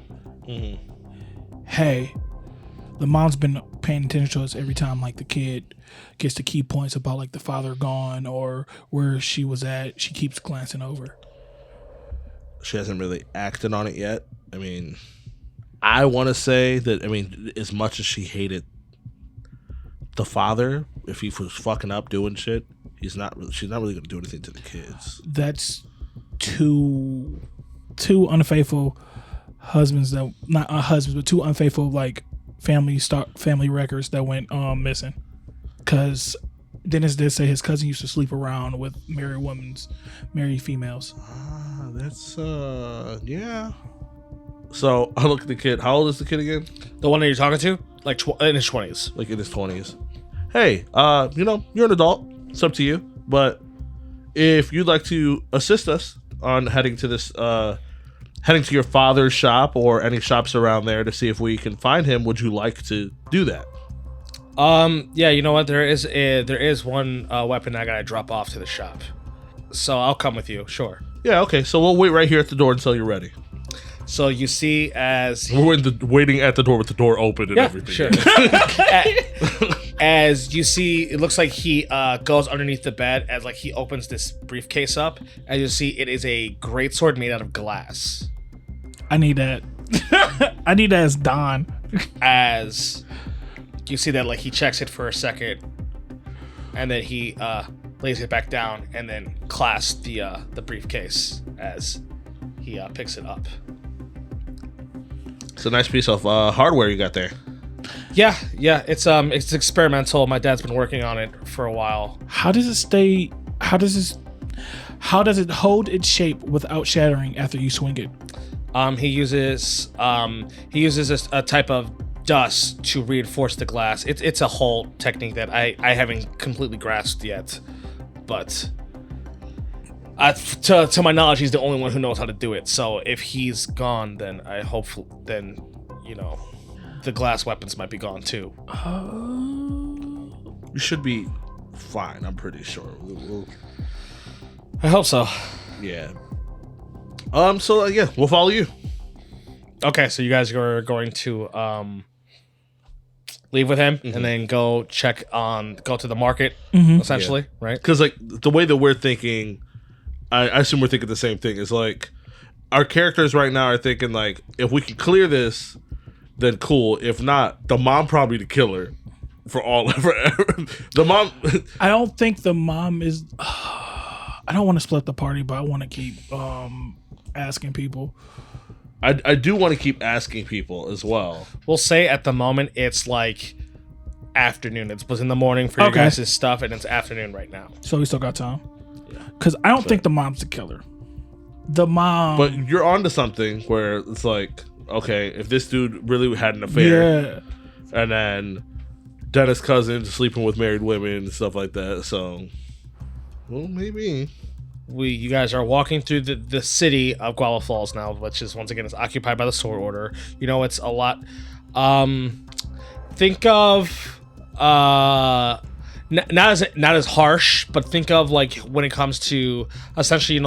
hey, the mom's been paying attention to us every time like the kid gets the key points about like the father gone or where she was at. She keeps glancing over. She hasn't really acted on it yet. I mean, I want to say that, as much as she hated the father, if he was fucking up doing shit, she's not really going to do anything to the kids. That's two unfaithful husbands that, not husbands, but 2 unfaithful like family records that went missing. Because Dennis did say his cousin used to sleep around with married females. That's yeah. So I look at the kid. How old is the kid again? The one that you're talking to, like in his 20s. Like in his 20s. Hey, you're an adult. It's up to you. But if you'd like to assist us on heading to your father's shop or any shops around there to see if we can find him, would you like to do that? Yeah, you know what? There is one weapon I gotta drop off to the shop, so I'll come with you. Sure. Yeah, okay. So we'll wait right here at the door until you're ready. So you see, as We're waiting at the door with the door open and everything. sure. As you see, it looks like he goes underneath the bed as like he opens this briefcase up. As you see, it is a greatsword made out of glass. I need that. I need that as Don. As you see that, like, he checks it for a second, and then he lays it back down, and then clasps the briefcase as he picks it up. It's a nice piece of hardware you got there. Yeah, it's experimental. My dad's been working on it for a while. How does it hold its shape without shattering after you swing it? He uses a type of dust to reinforce the glass. It's a whole technique that I haven't completely grasped yet, but to my knowledge, he's the only one who knows how to do it. So if he's gone, then the glass weapons might be gone too. You should be fine. I'm pretty sure. I hope so. Yeah. So yeah, we'll follow you. Okay, so you guys are going to leave with him and then go to the market, essentially, right? Because like the way that we're thinking, I assume we're thinking the same thing. Is like our characters right now are thinking like, if we can clear this, then cool. If not, the mom probably the killer forever. The mom. I don't think the mom is. I don't want to split the party, but I want to keep asking people. I do want to keep asking people as well. We'll say at the moment it's like afternoon. It was in the morning for you guys' stuff, and it's afternoon right now. So we still got time. Because I don't think the mom's the killer. The mom. But you're onto something where it's like, okay, if this dude really had an affair, and then Dennis' cousin sleeping with married women and stuff like that, so well, maybe. You guys are walking through the city of Guavofalls now, which is once again is occupied by the Sword Order. You know, it's a lot. Think of not as harsh, but think of like when it comes to essentially,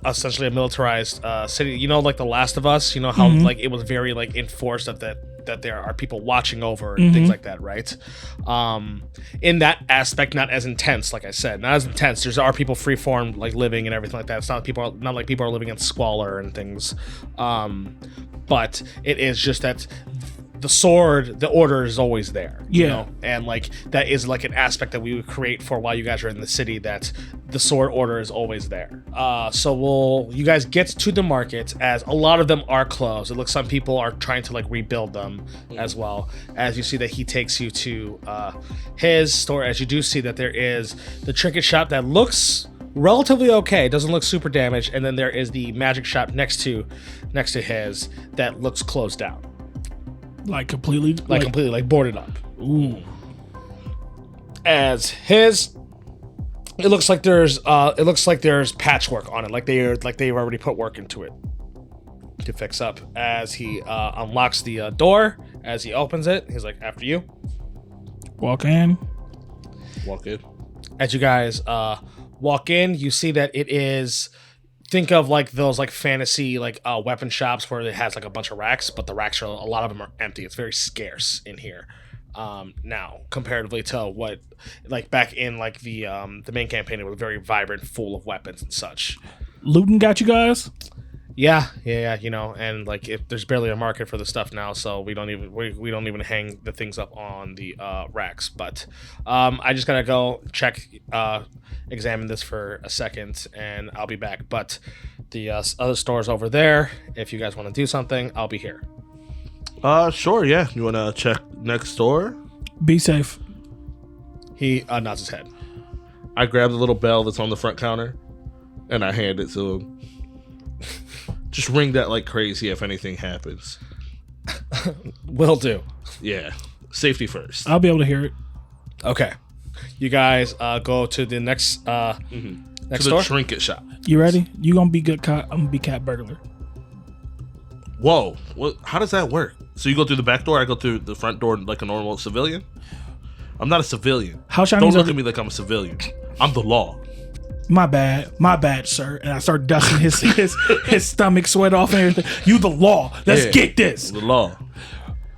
essentially a militarized city. You know, like The Last of Us. You know how like it was very like enforced that there are people watching over and things like that, right? In that aspect, not as intense, like I said, not as intense. There are people freeform like living and everything like that. It's not like people are living in squalor and things, but it is just that the order is always there, you know? And like that is like an aspect that we would create for while you guys are in the city, that the sword order is always there. So you guys get to the market, as a lot of them are closed. It looks some people are trying to like rebuild them as well. As you see that he takes you to his store, as you do see that there is the trinket shop that looks relatively okay, doesn't look super damaged, and then there is the magic shop next to his that looks closed down. Like completely boarded up. Ooh. As his, it looks like there's patchwork on it, like they've already put work into it to fix up. As he unlocks the door, as he opens it, he's like, "After you." Walk in. As you guys walk in, you see that it is. Think of like those like fantasy like weapon shops where it has like a bunch of racks, but the racks a lot of them are empty. It's very scarce in here now, comparatively to what like back in like the main campaign. It was very vibrant, full of weapons and such. Looting got you guys? Yeah. You know, and like if there's barely a market for the stuff now, so we don't even hang the things up on the racks. But I just gotta go check. Examine this for a second and I'll be back, but the other store's over there. If you guys want to do something, I'll be here. Sure, yeah. You want to check next door? Be safe. He nods his head. I grab the little bell that's on the front counter and I hand it to him. Just ring that like crazy if anything happens. Will do. Yeah. Safety first. I'll be able to hear it. Okay. You guys go to the next next To the door. trinket shop. You ready? You gonna be good cop. I'm gonna be cat burglar. Whoa. What? How does that work? So you go through the back door, I go through the front door like a normal civilian? I'm not a civilian. How Don't Chinese look are at me like I'm a civilian. I'm the law. my bad, sir. And I start dusting his stomach sweat off and everything. You the law. Let's Yeah. get this. The law.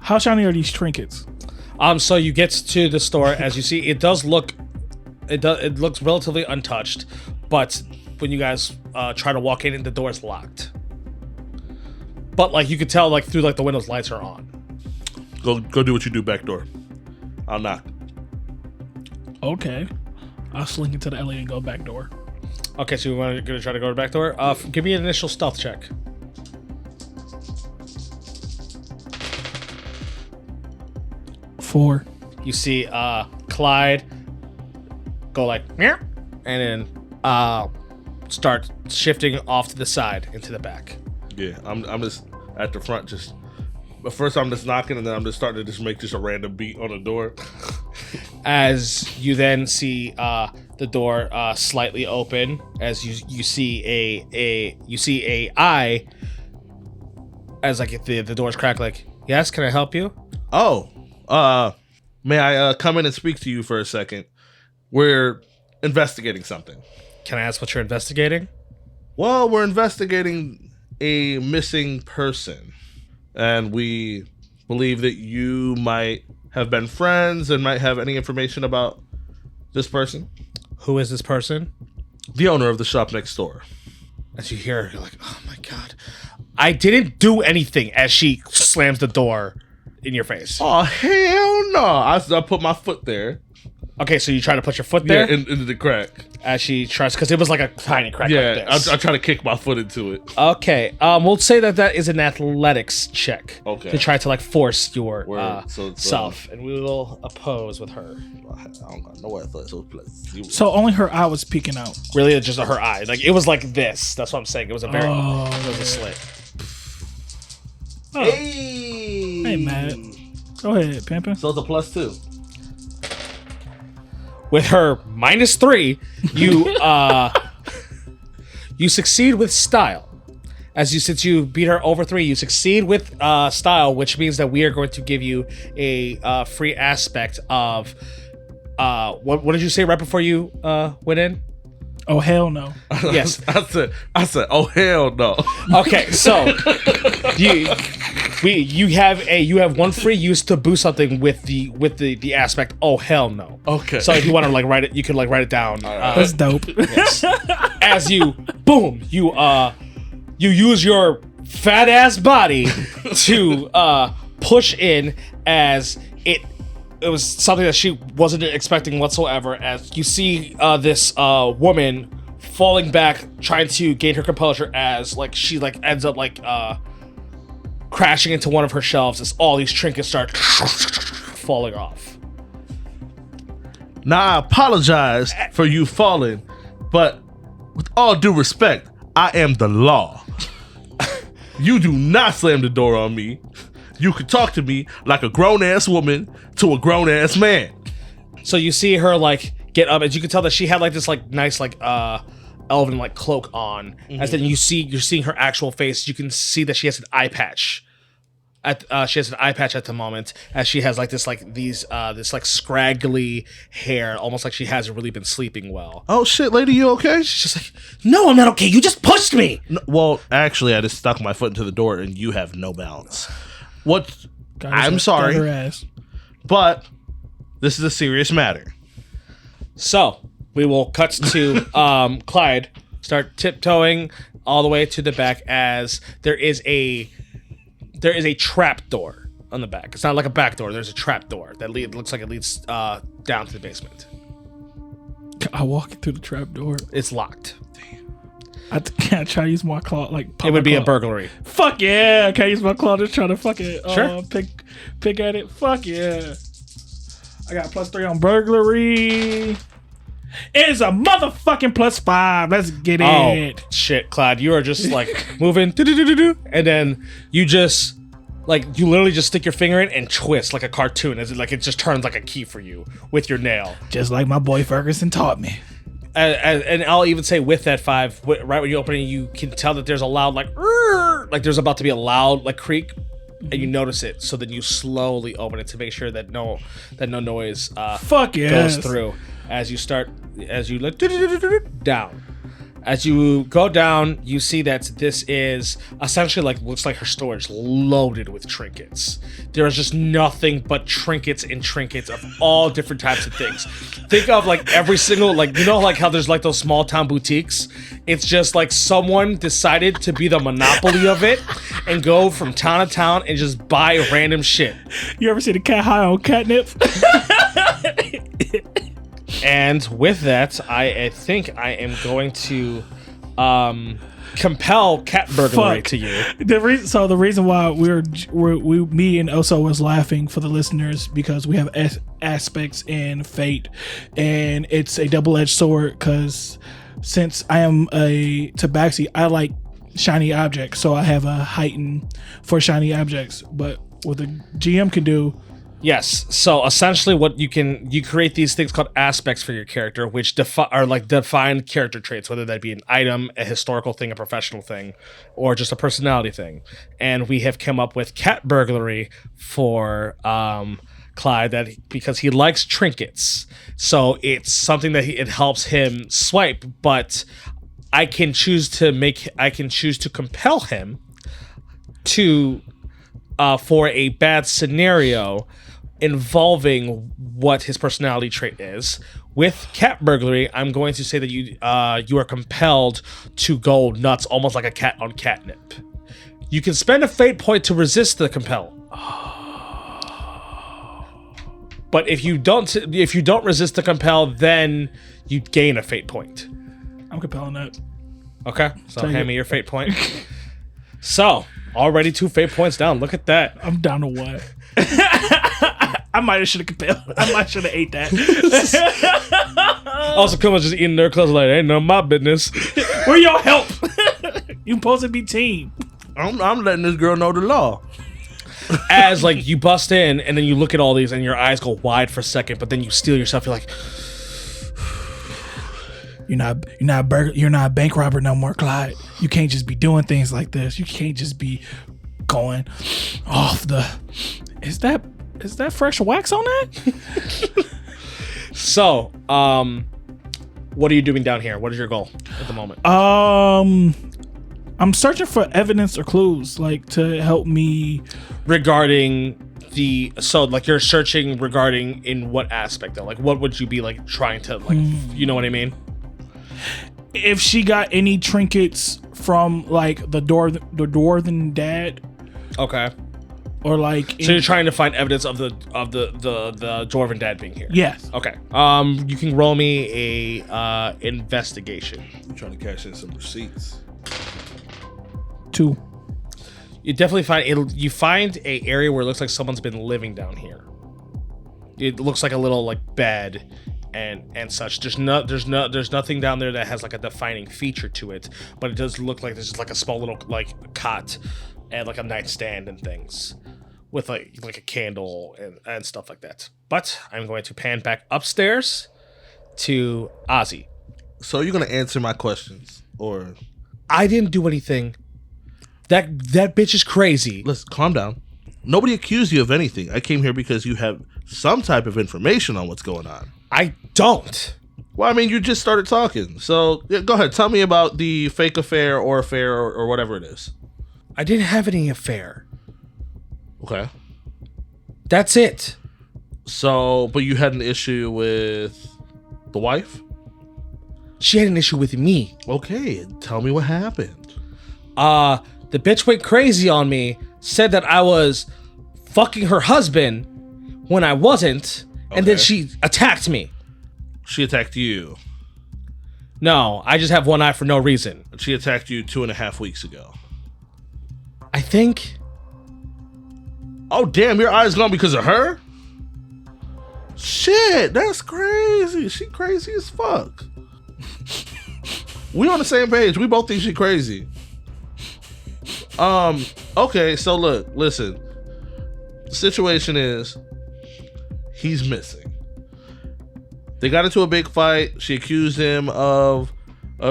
How shiny are these trinkets? So you get to the store. As you see, it looks relatively untouched, but when you guys try to walk in, the door is locked. But like you could tell, like through like the windows, lights are on. Go do what you do back door. I'll knock. Okay. I'll slink into the alley and go back door. Okay, so we're gonna try to go to the back door. Give me an initial stealth check. Four. You see Clyde go like meow, and then start shifting off to the side into the back. Yeah, I'm just at the front but first I'm just knocking and then I'm just starting to just make just a random beat on the door. As you then see the door slightly open, as you see a eye, as like the door's cracked. Like, yes, can I help you? Oh, may I come in and speak to you for a second? We're investigating something. Can I ask what you're investigating? Well, we're investigating a missing person, and we believe that you might have been friends and might have any information about this person. Who is this person? The owner of the shop next door. As you hear, you're like, oh my god, I didn't do anything. As she slams the door in your face. Oh, hell no. I put my foot there. Okay, so you try to put your foot there Yeah, into the crack. as she tries, because it was like a tiny crack Yeah, like this. I try to kick my foot into it. Okay, we'll say that is an athletics check. Okay. To try to like force your Word. So, self, and we will oppose with her. I don't got no athletics. So plus zero. So only her eye was peeking out. Really, it's just her eye. Like it was like this. That's what I'm saying. It was a very, Oh. it was a slit. Oh, Hey, hey, Matt. Go ahead, Pimpin'. So it's a +2. With her -3, you you succeed with style. Since you beat her over 3, you succeed with style, which means that we are going to give you a free aspect of what did you say right before you went in? Oh, hell no. Yes. I said, oh hell no. Okay, so you have one free use to boost something with the aspect. Oh hell no. Okay. So if you want to like write it, you can like write it down. That's dope. As you boom, you use your fat ass body to push in, as it was something that she wasn't expecting whatsoever. As you see this woman falling back, trying to gain her composure, as like she like ends up like crashing into one of her shelves as all these trinkets start falling off. Now I apologize for you falling, but with all due respect, I am the law. You do not slam the door on me. You can talk to me like a grown-ass woman to a grown-ass man. So you see her like get up, as you can tell that she had like this like nice like elven like cloak on. As then you're seeing her actual face. You can see that she has an eye patch. She has an eye patch at the moment, as she has like this like this like scraggly hair, almost like she hasn't really been sleeping well. Oh shit, lady, you okay? She's just like, no, I'm not okay. You just pushed me. No, well, actually, I just stuck my foot into the door and you have no balance. What? I'm Got her sorry, ass. but this is a serious matter. So we will cut to Clyde start tiptoeing all the way to the back, as there is a trap door on the back. It's not like a back door. There's a trap door that looks like it leads down to the basement. I walk through the trap door. It's locked. Can I try to use my claw? Like It would be a burglary. Fuck yeah! Can I use my claw to try to fucking Sure. pick at it? Fuck yeah! I got +3 on burglary. It is a motherfucking +5. Let's get it. Shit, Clyde, you are just like moving, and then you just like you literally just stick your finger in and twist like a cartoon, as it just turns like a key for you with your nail. Just like my boy Ferguson taught me. And I'll even say with that 5, right when you open it, you can tell that there's a loud like there's about to be a loud like creak, and you notice it. So then you slowly open it to make sure that no noise goes through as you look down. As you go down, you see that this is essentially looks like her storage loaded with trinkets. There is just nothing but trinkets and trinkets of all different types of things. Think of every single, how there's those small town boutiques. It's just someone decided to be the monopoly of it and go from town to town and just buy random shit. You ever see the cat high on catnip? And with that, I think I am going to compel cat burglary to you. The reason why me and Oso was laughing for the listeners, because we have aspects in Fate, and it's a double-edged sword. Because since I am a Tabaxi, I like shiny objects, so I have a heighten for shiny objects. But what the GM can do. Yes. So essentially, what you create these things called aspects for your character, which define character traits, whether that be an item, a historical thing, a professional thing, or just a personality thing. And we have come up with cat burglary for Clyde, because he likes trinkets. So it's something that it helps him swipe, but I can choose to compel him to for a bad scenario involving what his personality trait is. With cat burglary, I'm going to say that you are compelled to go nuts, almost like a cat on catnip. You can spend a fate point to resist the compel. But if you don't resist the compel, then you gain a fate point. I'm compelling that. Okay, so hand me your fate point. So, already 2 fate points down. Look at that. I'm down to 1. I might have should have compelled. I might should have ate that. Also, Kuma's just eating their clothes ain't none of my business. Where y'all help? You supposed to be team. I'm letting this girl know the law. As you bust in, and then you look at all these, and your eyes go wide for a second, but then you steel yourself. You're like, you're not a bank robber no more, Clyde. You can't just be doing things like this. You can't just be going off the. Is that fresh wax on that? So, what are you doing down here? What is your goal at the moment? I'm searching for evidence or clues, to help me regarding you're searching regarding in what aspect though? What would you be trying to you know what I mean? If she got any trinkets from the dwarven dad. Okay. Or so you're trying to find evidence of the dwarven dad being here. Yes. Okay. You can roll me a investigation. I'm trying to cash in some receipts. 2. You definitely find a area where it looks like someone's been living down here. It looks like a little bed and such. There's nothing down there that has a defining feature to it, but it does look like there's just a small little cot and a nightstand and things with like a candle and stuff like that. But I'm going to pan back upstairs to Ozzy. So you're gonna answer my questions, or I didn't do anything. That bitch is crazy. Let's calm down. Nobody accused you of anything. I came here because you have some type of information on what's going on. I don't. Well, I mean, you just started talking. So yeah, go ahead. Tell me about the fake affair or whatever it is. I didn't have any affair. Okay. That's it. So, but you had an issue with the wife? She had an issue with me. Okay. Tell me what happened. The bitch went crazy on me, said that I was fucking her husband when I wasn't, and then she attacked me. She attacked you? No, I just have one eye for no reason. She attacked you 2.5 weeks ago. I think. Oh, damn, your eye's gone because of her? Shit, that's crazy. She crazy as fuck. We on the same page. We both think she crazy. Okay, so listen. The situation is he's missing. They got into a big fight. She accused him of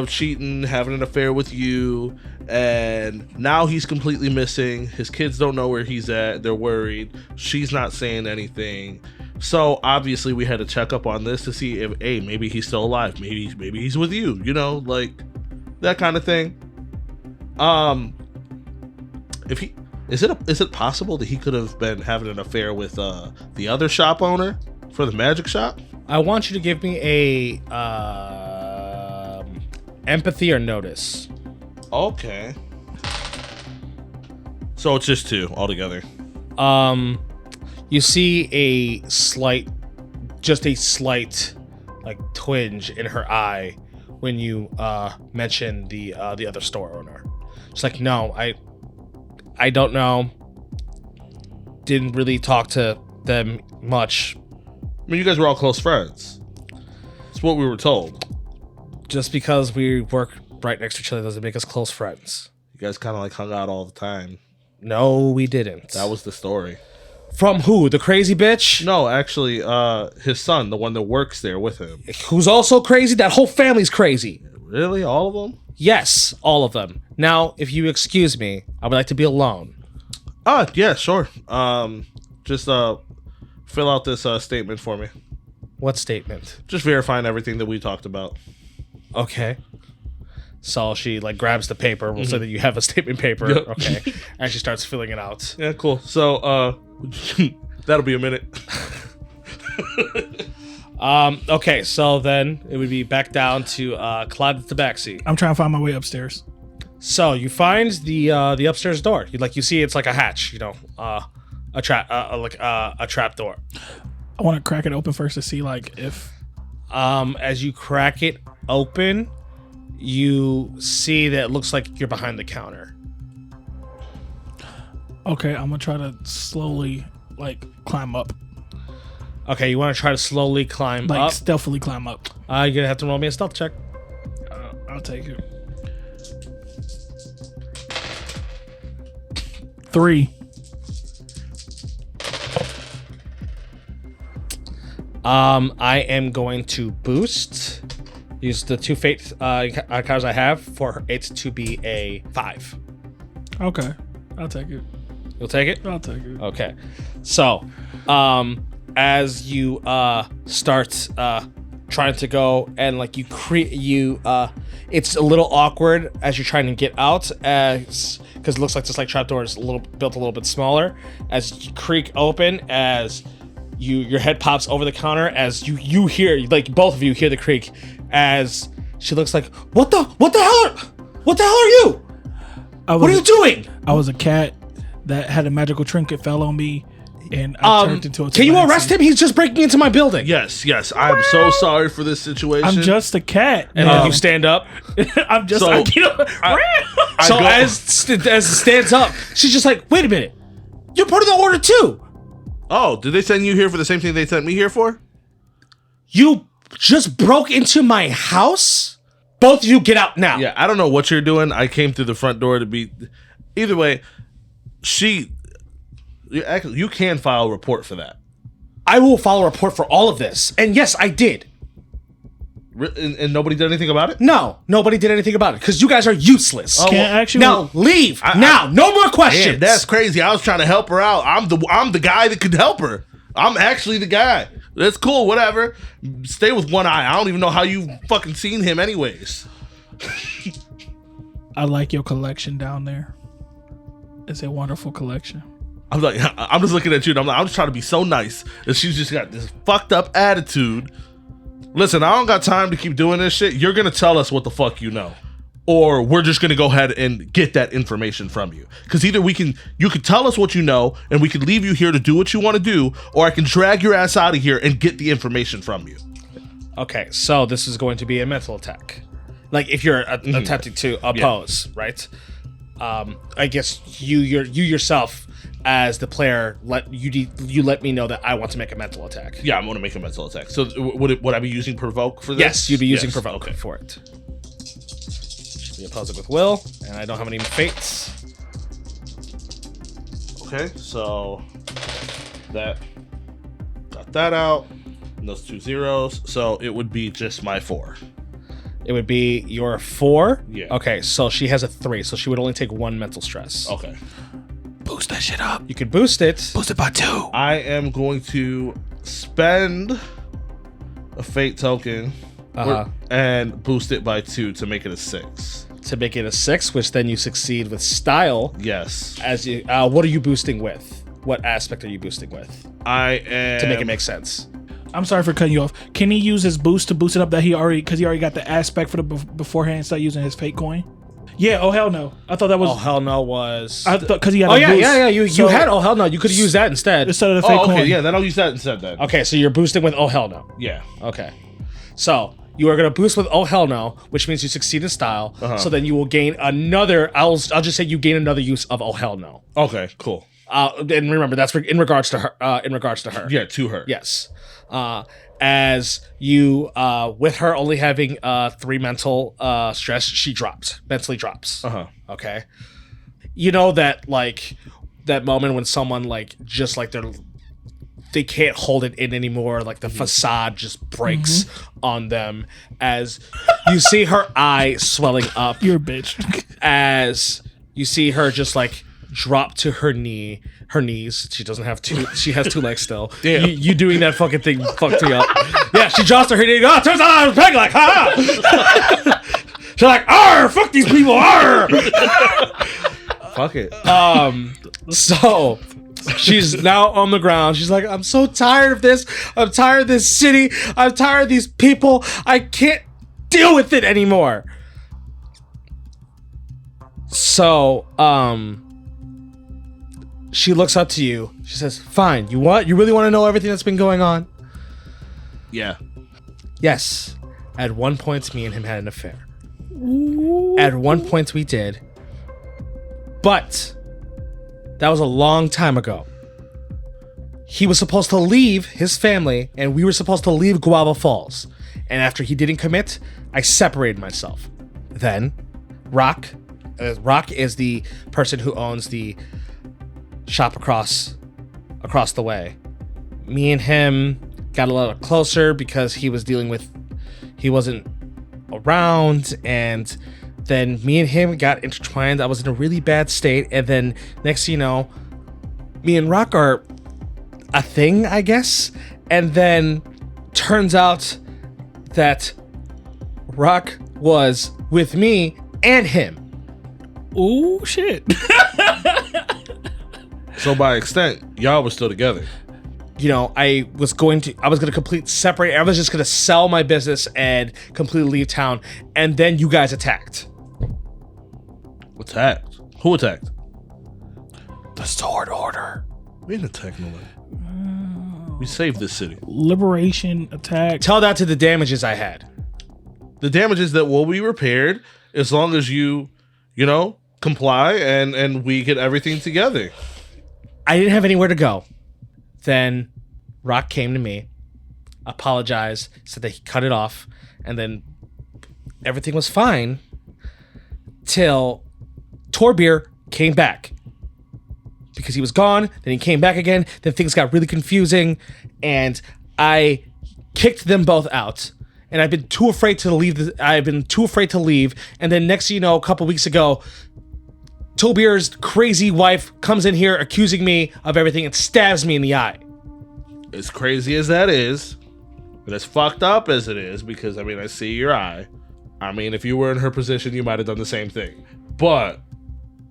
cheating, having an affair with you, and now he's completely missing. His kids don't know where he's at. They're worried. She's not saying anything. So obviously we had to check up on this to see if maybe he's still alive. Maybe he's with you, like that kind of thing. If he is it possible that he could have been having an affair with the other shop owner for the magic shop? I want you to give me a empathy or notice. Okay. So it's just 2 altogether. You see a slight like twinge in her eye when you mention the other store owner. She's like, no, I don't know. Didn't really talk to them much. I mean, you guys were all close friends. That's what we were told. Just because we work right next to each other doesn't make us close friends. You guys kind of like hung out all the time. No, we didn't. That was the story. From who? The crazy bitch? No, actually, his son, the one that works there with him. Who's also crazy? That whole family's crazy. Really? All of them? Yes, all of them. Now, if you excuse me, I would like to be alone. Yeah, sure. Just fill out this statement for me. What statement? Just verifying everything that we talked about. Okay. So she like grabs the paper. We'll say that you have a statement paper. Yep. Okay. And she starts filling it out. Yeah, cool. So that'll be a minute. Okay, so then it would be back down to Clyde the Tabaxi. I'm trying to find my way upstairs. So you find the upstairs door. You see it's like a hatch, a trap door. I want to crack it open first to see like if as you crack it open, you see that it looks like you're behind the counter. Okay, I'm gonna try to slowly like climb up. Okay, you want to try to slowly climb like up? stealthily climb up. You're gonna have to roll me a stealth check. I'll take it. 3. I am going to use the 2 fate cards I have for it to be a 5. Okay, I'll take it. You'll take it? I'll take it. Okay. So, as you start trying to go and like it's a little awkward as you're trying to get out because it looks like this like trapdoor is built a little bit smaller. As you creak open, as your head pops over the counter, as you hear, like both of you hear the creak, as she looks like, what the hell are you? What are you doing? I was a cat that had a magical trinket fell on me, and I turned into a. Can you arrest him? He's just breaking into my building. Yes. I'm so sorry for this situation. I'm just a cat. And then you stand up. I'm just. So, as it stands up, she's just like, wait a minute, you're part of the order too. Oh, did they send you here for the same thing they sent me here for? You just broke into my house? Both of you get out now. Yeah, I don't know what you're doing. I came through the front door to be... Either way, you can file a report for that. I will file a report for all of this. And yes, I did. And nobody did anything about it? No, nobody did anything about it because you guys are useless. Oh, Can't actually. Now leave. No more questions. Man, that's crazy. I was trying to help her out. I'm the guy that could help her. I'm actually the guy. That's cool, whatever. Stay with one eye. I don't even know how you fucking seen him anyways. I like your collection down there. It's a wonderful collection. I'm just looking at you and I'm just trying to be so nice. And she's just got this fucked up attitude. Listen, I don't got time to keep doing this shit. You're going to tell us what the fuck you know. Or we're just going to go ahead and get that information from you. Because either you can tell us what you know and we can leave you here to do what you want to do, or I can drag your ass out of here and get the information from you. Okay, so this is going to be a mental attack. Like if you're attempting to oppose, right? I guess you yourself as the player let me know that I want to make a mental attack. Yeah, I'm going to make a mental attack. So would I be using provoke for this? Yes, you'd be using Yes, provoke okay. for it. You oppose it with will, and I don't have any fates. Okay, so that got that out. And those 2 zeros. So it would be just my 4. It would be your 4. Yeah. Okay, so she has a 3, so she would only take 1 mental stress. Okay. Boost that shit up. You could boost it. Boost it by 2. I am going to spend a fate token and boost it by 2 to make it a 6. To make it a 6, which then you succeed with style. Yes. As you, what are you boosting with? What aspect are you boosting with I am to make it make sense? I'm sorry for cutting you off. Can he use his boost to boost it up that because he already got the aspect for the beforehand and start using his fate coin? Yeah. Oh hell no. I thought that was. Oh hell no was. I thought because he had. Oh a yeah, boost, yeah. You so had oh hell no. You could have used that instead. instead of the fate Oh, okay, coin. yeah, then I'll use that instead then. Okay, so you're boosting with oh hell no. Yeah. Okay, so you are gonna boost with oh hell no, which means you succeed in style. So then you will gain another. I'll just say you gain another use of oh hell no. Okay, cool. And remember that's in regards to her. In regards to her. Yeah, to her. Yes. As you, with her only having 3 mental stress, she mentally drops. Okay. You know that like that moment when someone like just like they can't hold it in anymore, like the facade just breaks on them as you see her eye swelling up. You're a bitch. As you see her just like drop to her knees. She doesn't have 2. She has 2 legs still. Damn. You doing that fucking thing fucked me up. Yeah, she drops to her knee. Oh, turns out I was peg like, ha! She's like, arr, fuck these people, arr! Fuck it. So she's now on the ground. She's like, I'm so tired of this. I'm tired of this city. I'm tired of these people. I can't deal with it anymore. So, she looks up to you. She says, fine, you really want to know everything that's been going on? Yeah. Yes. At one point, me and him had an affair. At one point, we did. But that was a long time ago. He was supposed to leave his family, and we were supposed to leave Guavofalls. And after he didn't commit, I separated myself. Then, Rock is the person who owns the shop across the way. Me and him got a little closer because he wasn't around, and then me and him got intertwined. I was in a really bad state, and then next thing you know, me and Rock are a thing, I guess. And then turns out that Rock was with me and him. Ooh, shit. So by extent, y'all were still together. You know, I was going to complete separate. I was just going to sell my business and completely leave town. And then you guys attacked. Attacked? Who attacked? The Sword Order. We didn't attack no one. We saved this city. Liberation attack. Tell that to the damages I had. The damages that will be repaired as long as you comply and we get everything together. I didn't have anywhere to go. Then Rock came to me, apologized, said that he cut it off, and then everything was fine till Torbeer came back. Because he was gone, then he came back again, then things got really confusing, and I kicked them both out. And I've been too afraid to leave. And then next thing you know, a couple weeks ago, Tobier's crazy wife comes in here accusing me of everything and stabs me in the eye. As crazy as that is, and as fucked up as it is, because I see your eye. If you were in her position, you might have done the same thing. But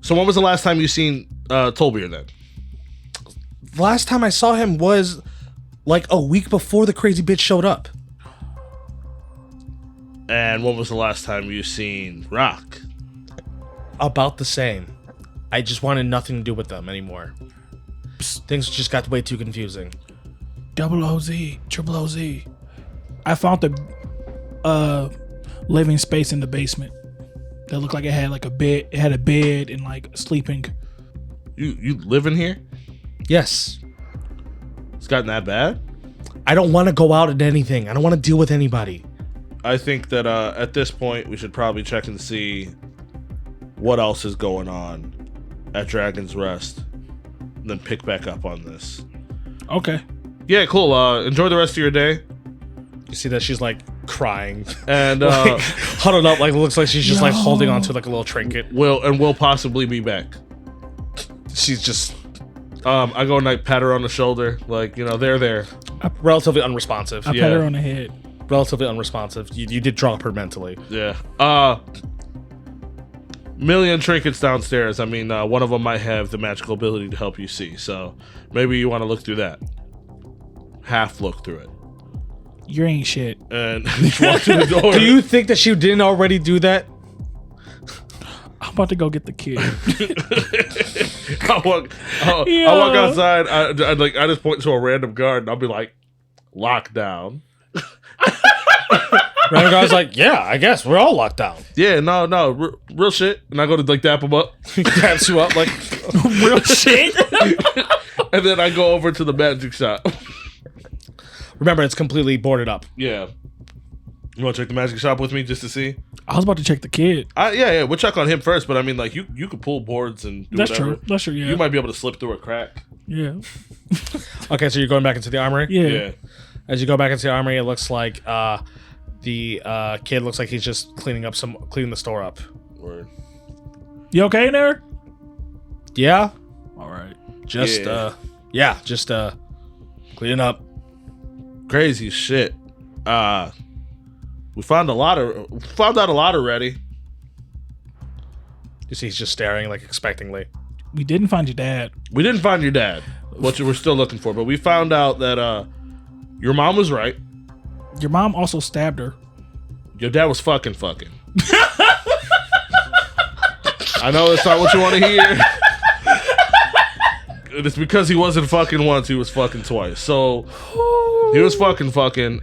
so when was the last time you seen Tolbier then? The last time I saw him was like a week before the crazy bitch showed up. And when was the last time you seen Rock? About the same. I just wanted nothing to do with them anymore. Things just got way too confusing. Double OZ, triple OZ. I found the living space in the basement. that looked like it had like a bed. It had a bed and like sleeping. You live in here? Yes. It's gotten that bad? I don't want to go out at anything. I don't want to deal with anybody. I think that at this point we should probably check and see what else is going on at Dragon's Rest, and then pick back up on this. Okay. Yeah, cool. Enjoy the rest of your day. You see that she's like crying And like, huddled up, like it looks like she's just like holding on to like a little trinket. we'll possibly be back. She's just I go and I pat her on the shoulder, like, you know, they're there. relatively unresponsive. I pat her on the head. Relatively unresponsive. You did drop her mentally. Yeah. Million trinkets downstairs. I mean, one of them might have the magical ability to help you see, so maybe you want to look through that. Half look through it. You ain't shit. And walk to the door. Do you think that she didn't already do that? I'm about to go get the kid. I walk outside. I just point to a random guard and I'll be like, lockdown. Random guy's like, yeah, I guess we're all locked down. Yeah, no, real shit. And I go to like dap him up. He taps you up like Real shit. And then I go over to the magic shop. Remember, it's completely boarded up. Yeah. You want to check the magic shop with me just to see? I was about to check the kid. Yeah, we'll check on him first. But I mean, like, you could pull boards and do That's whatever. true. That's true. Yeah. You might be able to slip through a crack. Yeah. Okay, so you're going back into the armory? Yeah. As you go back into the armory, it looks like the kid looks like he's just cleaning the store up. Word. You okay in there? Yeah? All right. Just just cleaning up. Crazy shit. We found out a lot already. You see he's just staring like expectingly. We didn't find your dad. We didn't find your dad, what you were still looking for, but we found out that your mom was right. Your mom also stabbed her. Your dad was fucking. I know that's not what you want to hear. It's because he wasn't fucking once, he was fucking twice. So he was fucking.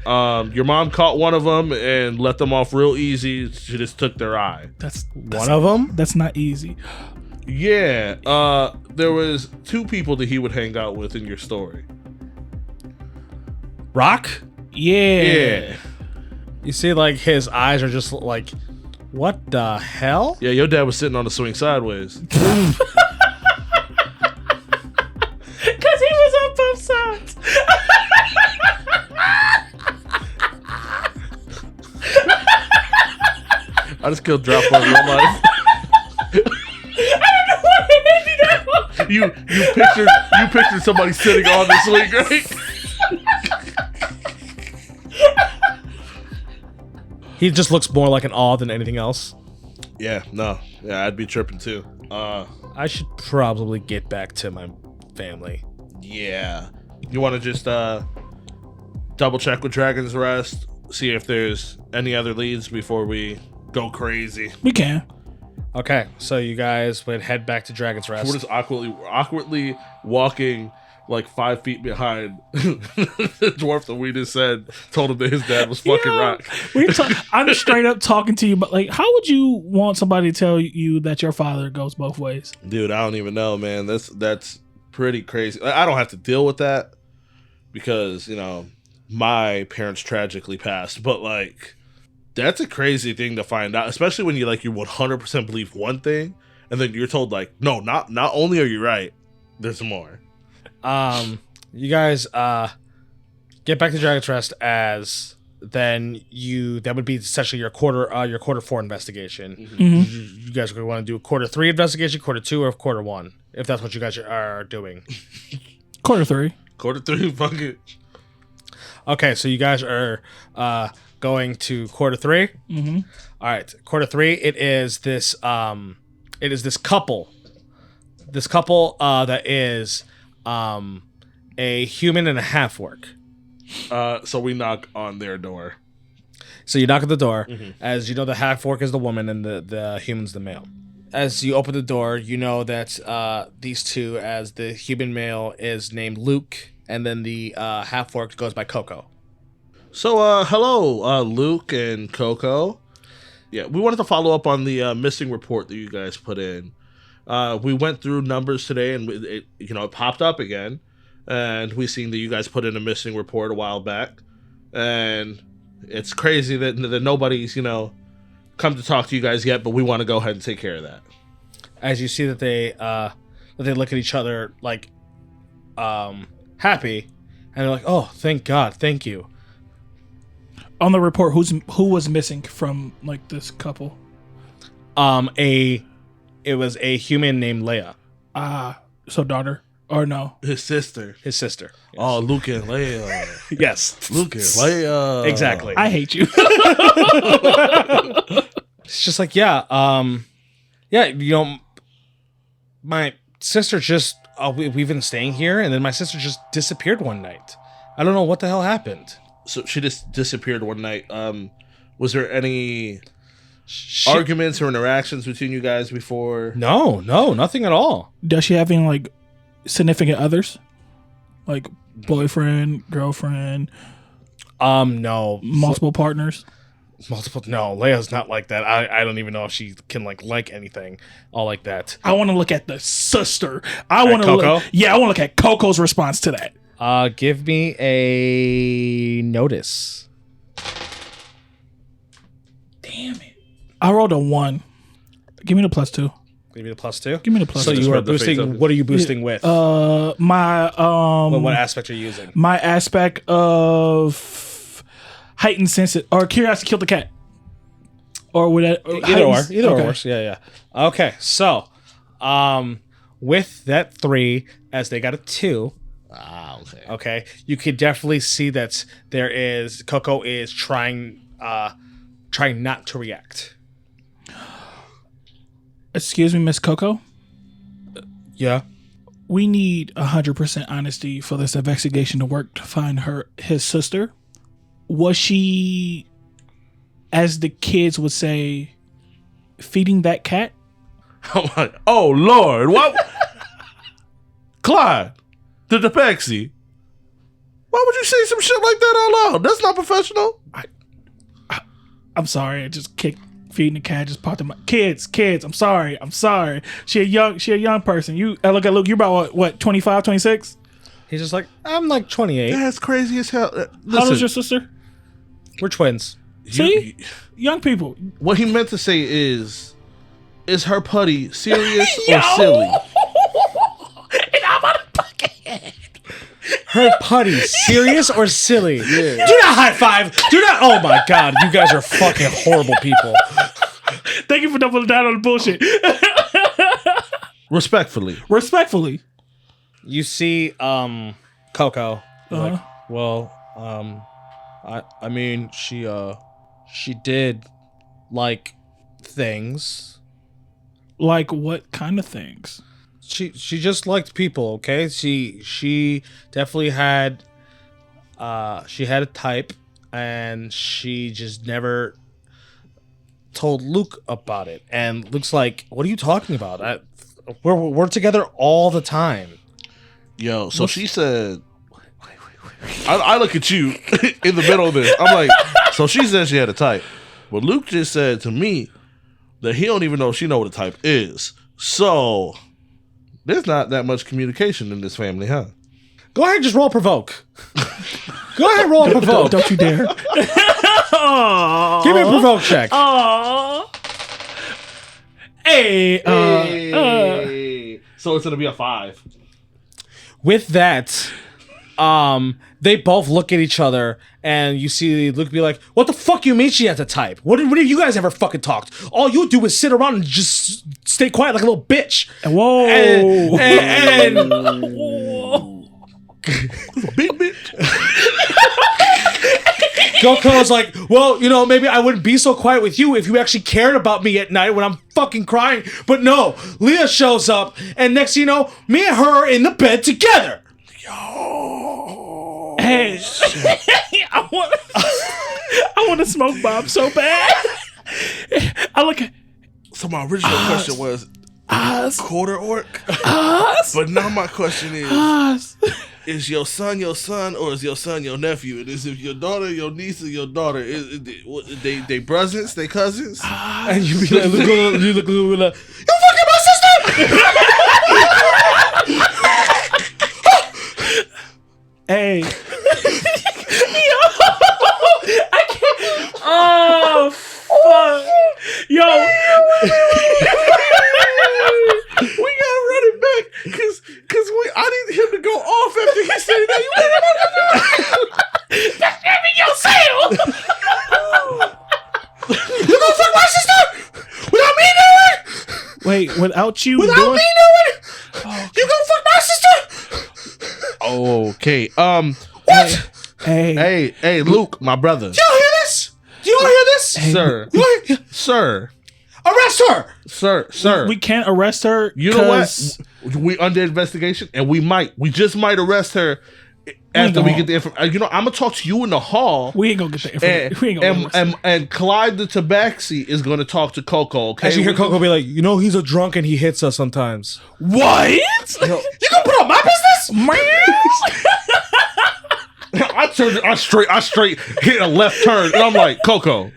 Your mom caught one of them and let them off real easy. She just took their eye. That's One of them? That's not easy. Yeah. There was two people that he would hang out with in your story. Rock? Yeah. You see like his eyes are just like, what the hell? Yeah, your dad was sitting on the swing sideways. Because he was on both sides. I just killed Drop on real life. You pictured somebody sitting on the swing, right? He just looks more like an awe than anything else. Yeah, no. Yeah, I'd be tripping too. I should probably get back to my family. Yeah. You want to just double check with Dragon's Rest, see if there's any other leads before we go crazy. We can. Okay, so you guys would head back to Dragon's Rest. We're just awkwardly walking like 5 feet behind the dwarf that we just said told him that his dad was fucking Rock. I'm straight up talking to you, but like, how would you want somebody to tell you that your father goes both ways? Dude, I don't even know, man. That's pretty crazy. I don't have to deal with that because, you know, my parents tragically passed, but like, that's a crazy thing to find out, especially when you 100% believe one thing and then you're told like, no, not only are you right, there's more. You guys get back to Dragon's Rest as then that would be essentially your quarter 4 investigation. Mm-hmm. You guys are going to want to do a quarter 3 investigation, quarter 2, or quarter 1, if that's what you guys are doing. Quarter 3. Quarter 3, fuck it. Okay, so you guys are going to quarter 3. Mm-hmm. All right, quarter 3. It is this couple. This couple that is a human and a half orc. So we knock on their door. So you knock at the door. Mm-hmm. As you know, the half orc is the woman and the human's the male. As you open the door, you know that these two, as the human male is named Luke, and then the half orc goes by Coco. So hello, Luke and Coco. Yeah, we wanted to follow up on the missing report that you guys put in. We went through numbers today, and it popped up again, and we seen that you guys put in a missing report a while back, and it's crazy that nobody's come to talk to you guys yet, but we want to go ahead and take care of that. As you see that they look at each other like happy, and they're like, "Oh, thank God, thank you." On the report, who was missing from like this couple? It was a human named Leia. So daughter or no? His sister. His sister. Oh, Luke and Leia. Yes. Luke and Leia. Exactly. I hate you. It's just like, my sister just, we've been staying here, and then my sister just disappeared one night. I don't know what the hell happened. So she just disappeared one night. Was there any arguments or interactions between you guys before? No, nothing at all. Does she have any like significant others? Like boyfriend, girlfriend? No. Multiple partners? No, Leia's not like that. I don't even know if she can like anything all like that. I want to look at the sister. I want to Coco? look. Yeah, I want to look at Coco's response to that. Give me a notice. Damn it! I rolled a 1. Give me the +2. Give me the +2. Give me the +2. So you are boosting. What are you boosting with? My What aspect are you using? my aspect of heightened sense or curiosity killed the cat, or would that Either or works. Yeah. Okay, so, with that 3, as they got a 2. Okay. Okay, you could definitely see that Coco is trying not to react. Excuse me, Miss Coco. Yeah. We need 100% honesty for this investigation to work to find his sister. Was she, as the kids would say, feeding that cat? Oh Lord! What? Clyde, the Depexi. Why would you say some shit like that out loud? That's not professional. I'm sorry. I just kicked feeding the cat. Just popped in my kids. I'm sorry. She a young person. You look at Luke. You're about what 25, 26? He's just like, I'm like 28. That's crazy as hell. How old is your sister? We're twins. See, young people. What he meant to say is her putty serious or silly? And I'm on a bucket. Her putty, serious or silly? Yeah. Do not high five. Do not. Oh my God, you guys are fucking horrible people. Thank you for doubling down on the bullshit. Respectfully. You see, Coco. Like, well, I mean, she did like things. Like what kind of things? She just liked people. Okay, she definitely had she had a type, and she just never told Luke about it. And Luke's like, "What are you talking about? We're together all the time." Yo, so she said. I look at you in the middle of this. I'm like, so she said she had a type, but Luke just said to me that he don't even know if she know what a type is. So there's not that much communication in this family, huh? Go ahead, just roll provoke. Go ahead, roll provoke. Don't you dare. Give me a provoke check. Hey. So it's gonna be a 5. With that, they both look at each other, and you see Luke be like, "What the fuck you mean she has a type? When have you guys ever fucking talked? All you do is sit around and just stay quiet like a little bitch." Whoa. And Big bitch. Goku's like, "Well, maybe I wouldn't be so quiet with you if you actually cared about me at night when I'm fucking crying." But no, Leah shows up, and next thing you know, me and her are in the bed together. Hey, I want to smoke Bob so bad. I look at. So my original question was quarter orc, but now my question is is your son or is your son your nephew? And is if your daughter, your niece, or your daughter? They brothers, they cousins? And you be like, you look like, you fucking my sister! Hey. Yo, I can't. Oh, fuck. Yo. We gotta run it back because I need him to go off after he said that. That's having your sale. You gonna fuck my sister without me knowing? Wait, without you Without doing... me knowing? You gonna fuck my sister? Okay. What? Hey, Luke, my brother. Do y'all hear this? Do y'all hear this? Sir. Sir. Arrest her! Sir. We can't arrest her. You know what? We under investigation, and we just might arrest her after we get the information. You know, I'm gonna talk to you in the hall. We ain't gonna get the information. We ain't gonna arrest her. And Clyde the Tabaxi is gonna talk to Coco. Okay, As you hear Coco be like, you know, he's a drunk and he hits us sometimes. What? You gonna put on my business? I straight hit a left turn, and I'm like, Coco,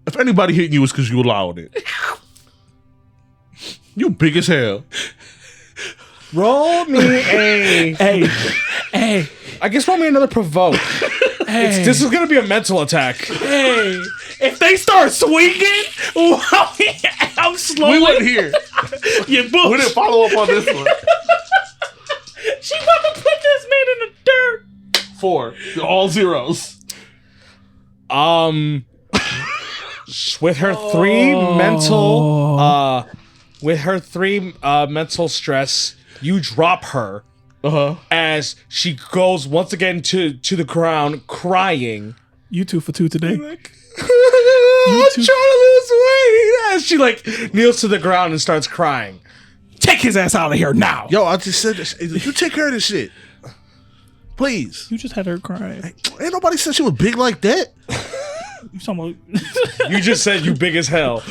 if anybody hitting you, it's because you allowed it. You big as hell. Roll me a... Hey. I guess roll me another provoke. This is gonna be a mental attack. Hey. If they start swinging, I'm slowly... We wouldn't hear. You bullshit. We didn't follow up on this one. She about to put this man in the dirt. 4. All zeros. With her three mental stress, you drop her as she goes once again to the ground crying. You 2 for 2 today. I'm trying to lose weight as she like kneels to the ground and starts crying. Take his ass out of here now. Yo, I just said this. You take care of this shit. Please. You just had her crying. Ain't nobody said she was big like that. You talking about... You just said you big as hell.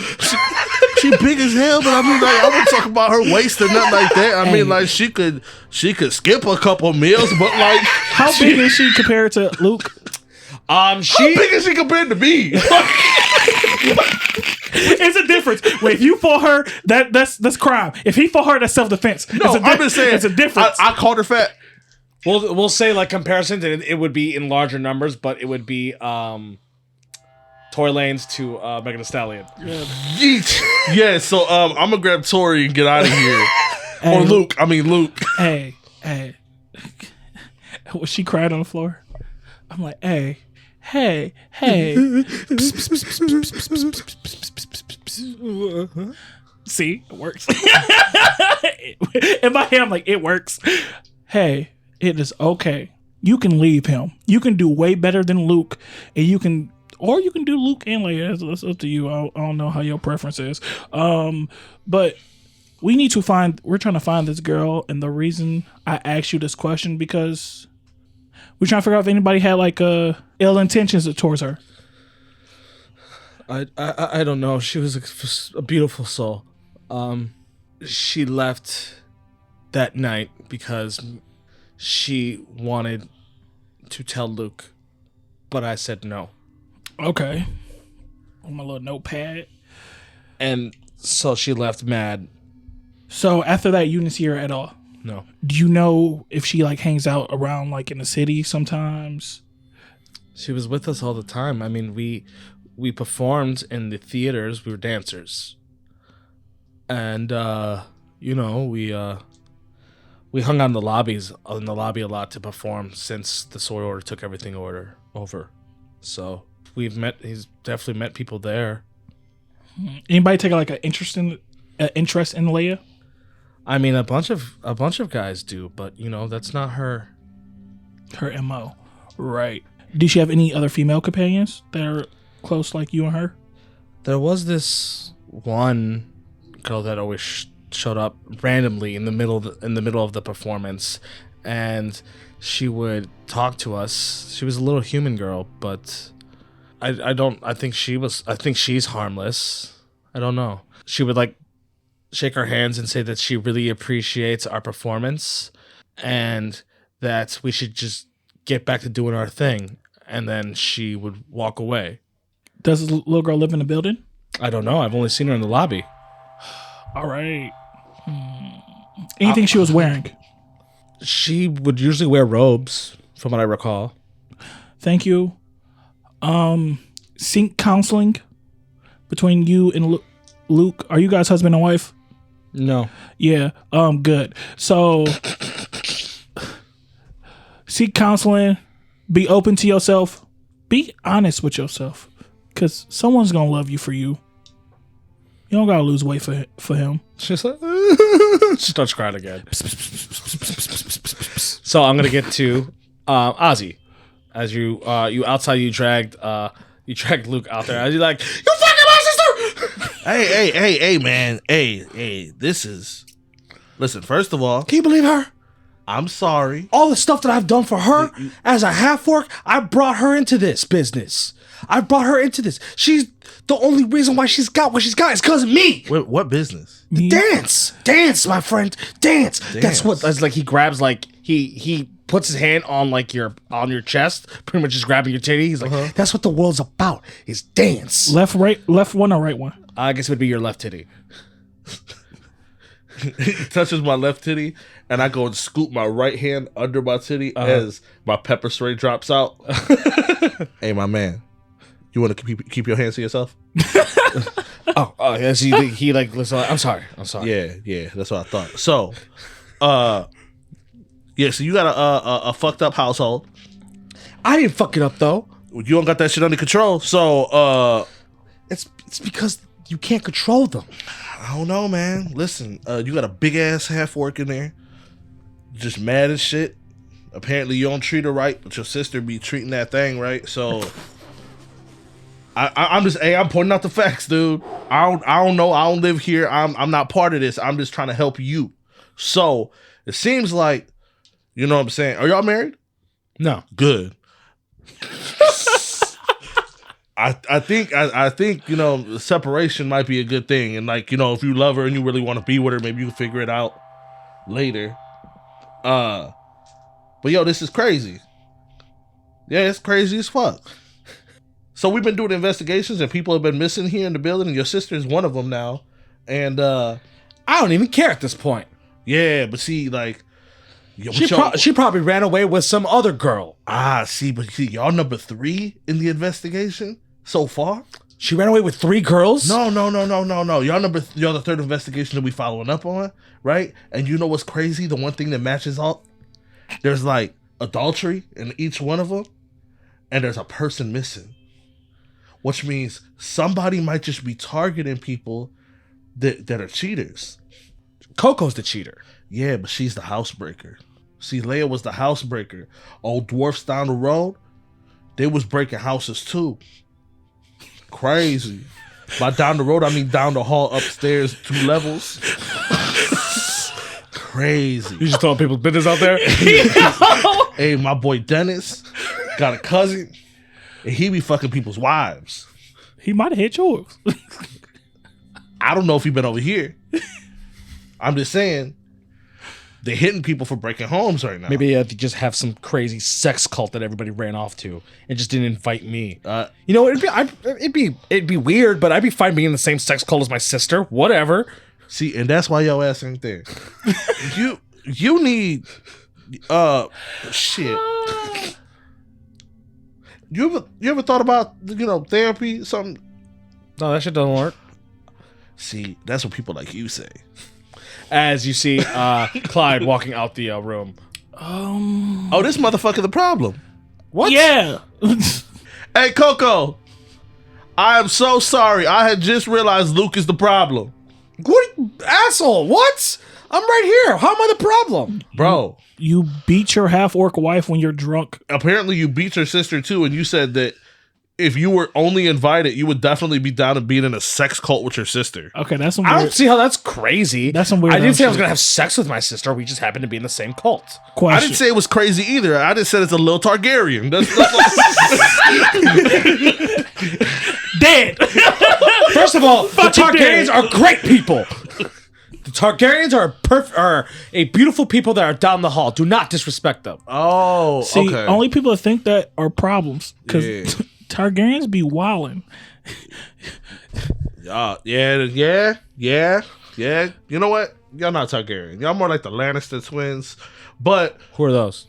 She big as hell, but I mean, like, I wouldn't talk about her waist or nothing like that. I mean, like, she could skip a couple meals, but like, how big is she compared to Luke? How big is she compared to me? It's a difference. Wait, if you fought her, that's crime. If he fought her, that's self-defense. No, I'm just saying. It's a difference. I called her fat. We'll say like comparisons, and it would be in larger numbers, but it would be Tory Lanez to Megan Thee Stallion. Yeet. Yeah, so I'm gonna grab Tori and get out of here. Or Luke. Hey. Was she cried on the floor? I'm like, hey. See, it works. In my head, I'm like, it works. Hey, it is okay. You can leave him. You can do way better than Luke, and you can do Luke and Leia. That's up to you. I don't know how your preference is. But we're trying to find this girl, and the reason I asked you this question because we're trying to figure out if anybody had like ill intentions towards her. I don't know. She was a beautiful soul. She left that night because she wanted to tell Luke, but I said no. Okay. On my little notepad. And so she left mad. So after that, you didn't see her at all? No. Do you know if she like hangs out around like in the city sometimes? She was with us all the time. I mean, we performed in the theaters. We were dancers. And, we hung out in the lobby a lot to perform since the Sword Order took everything over. So he's definitely met people there. Anybody take like an interest in Leia? I mean, a bunch of guys do, but that's not her MO. Right. Did she have any other female companions that are close like you and her? There was this one girl that always showed up randomly in the middle of the performance, and she would talk to us. She was a little human girl, but I think she's harmless. I don't know. She would like shake our hands and say that she really appreciates our performance, and that we should just get back to doing our thing, and then she would walk away. Does this little girl live in the building? I don't know. I've only seen her in the lobby. All right. Anything she was wearing? She would usually wear robes, from what I recall. Thank you. Sync counseling between you and Luke. Are you guys husband and wife? No. Yeah. Good. So seek counseling. Be open to yourself. Be honest with yourself, because someone's gonna love you for you. You don't gotta lose weight for him. She's like, she starts crying again. So I'm gonna get to Ozzy. As you outside, you dragged Luke out there. As you're like, you fucking my sister. Hey, man. Hey, this is. Listen, first of all, Can you believe her? I'm sorry. All the stuff that I've done for her as a half orc, I brought her into this business. I brought her into this. She's the only reason why she's got what she's got is because of me. What business? Dance, my friend, dance. That's what. That's like he grabs like he puts his hand on like on your chest, pretty much just grabbing your titty. He's like, that's what the world's about, is dance. Left one or right one? I guess it would be your left titty. He touches my left titty, and I go and scoop my right hand under my titty as my pepper spray drops out. Hey, my man, you want to keep your hands to yourself? Oh, yes. He like listen. I'm sorry. Yeah, that's what I thought. So, yeah, so you got a fucked up household. I didn't fuck it up though. You don't got that shit under control. So, It's because you can't control them. I don't know, man. Listen, you got a big ass half orc in there, just mad as shit. Apparently, you don't treat her right, but your sister be treating that thing right. So, I'm pointing out the facts, dude. I don't know. I don't live here. I'm not part of this. I'm just trying to help you. So it seems like, you know what I'm saying. Are y'all married? No. Good. I think separation might be a good thing, and like, if you love her and you really want to be with her, maybe you can figure it out later. But yo, this is crazy. Yeah, it's crazy as fuck. So we've been doing investigations and people have been missing here in the building, and your sister is one of them now. And I don't even care at this point. Yeah, but see, like, she probably ran away with some other girl. But y'all number 3 in the investigation so far. She ran away with 3 girls? No. Y'all the 3rd investigation that we following up on, right? And you know what's crazy? The one thing that matches all, there's like adultery in each one of them, and there's a person missing, which means somebody might just be targeting people that are cheaters. Coco's the cheater. Yeah, but she's the housebreaker. See, Leia was the housebreaker. Old dwarfs down the road, they was breaking houses too. Crazy. By down the road, I mean down the hall, upstairs, 2 levels. Crazy. You just throwing people's business out there? Hey, my boy Dennis got a cousin, and he be fucking people's wives. He might have hit yours. I don't know if he been over here. I'm just saying, they're hitting people for breaking homes right now. Maybe they just have some crazy sex cult that everybody ran off to and just didn't invite me. It'd be weird, but I'd be fine being in the same sex cult as my sister. Whatever. See, and that's why your ass ain't there. you need shit. You ever thought about therapy? Something? No, that shit doesn't work. See, that's what people like you say. As you see Clyde walking out the room. Oh, this motherfucker the problem. What? Yeah. Hey, Coco. I am so sorry. I had just realized Luke is the problem. What, asshole? What? I'm right here. How am I the problem? Bro. You beat your half-orc wife when you're drunk. Apparently you beat your sister too, and you said that if you were only invited, you would definitely be down to being in a sex cult with your sister. Okay, that's some I weird. don't see how that's crazy. That's some weird. I didn't say I was shit. going to have sex with my sister. We just happened to be in the same cult. Question. I didn't say it was crazy either. I just said it's a little Targaryen. That's Dead. First of all, the Targaryens are great people. The Targaryens are a beautiful people that are down the hall. Do not disrespect them. Oh, See, okay. only people that think that are problems because Yeah. Targaryens be wildin'. Yeah. You know what? Y'all not Targaryen. Y'all more like the Lannister twins, but Who are those?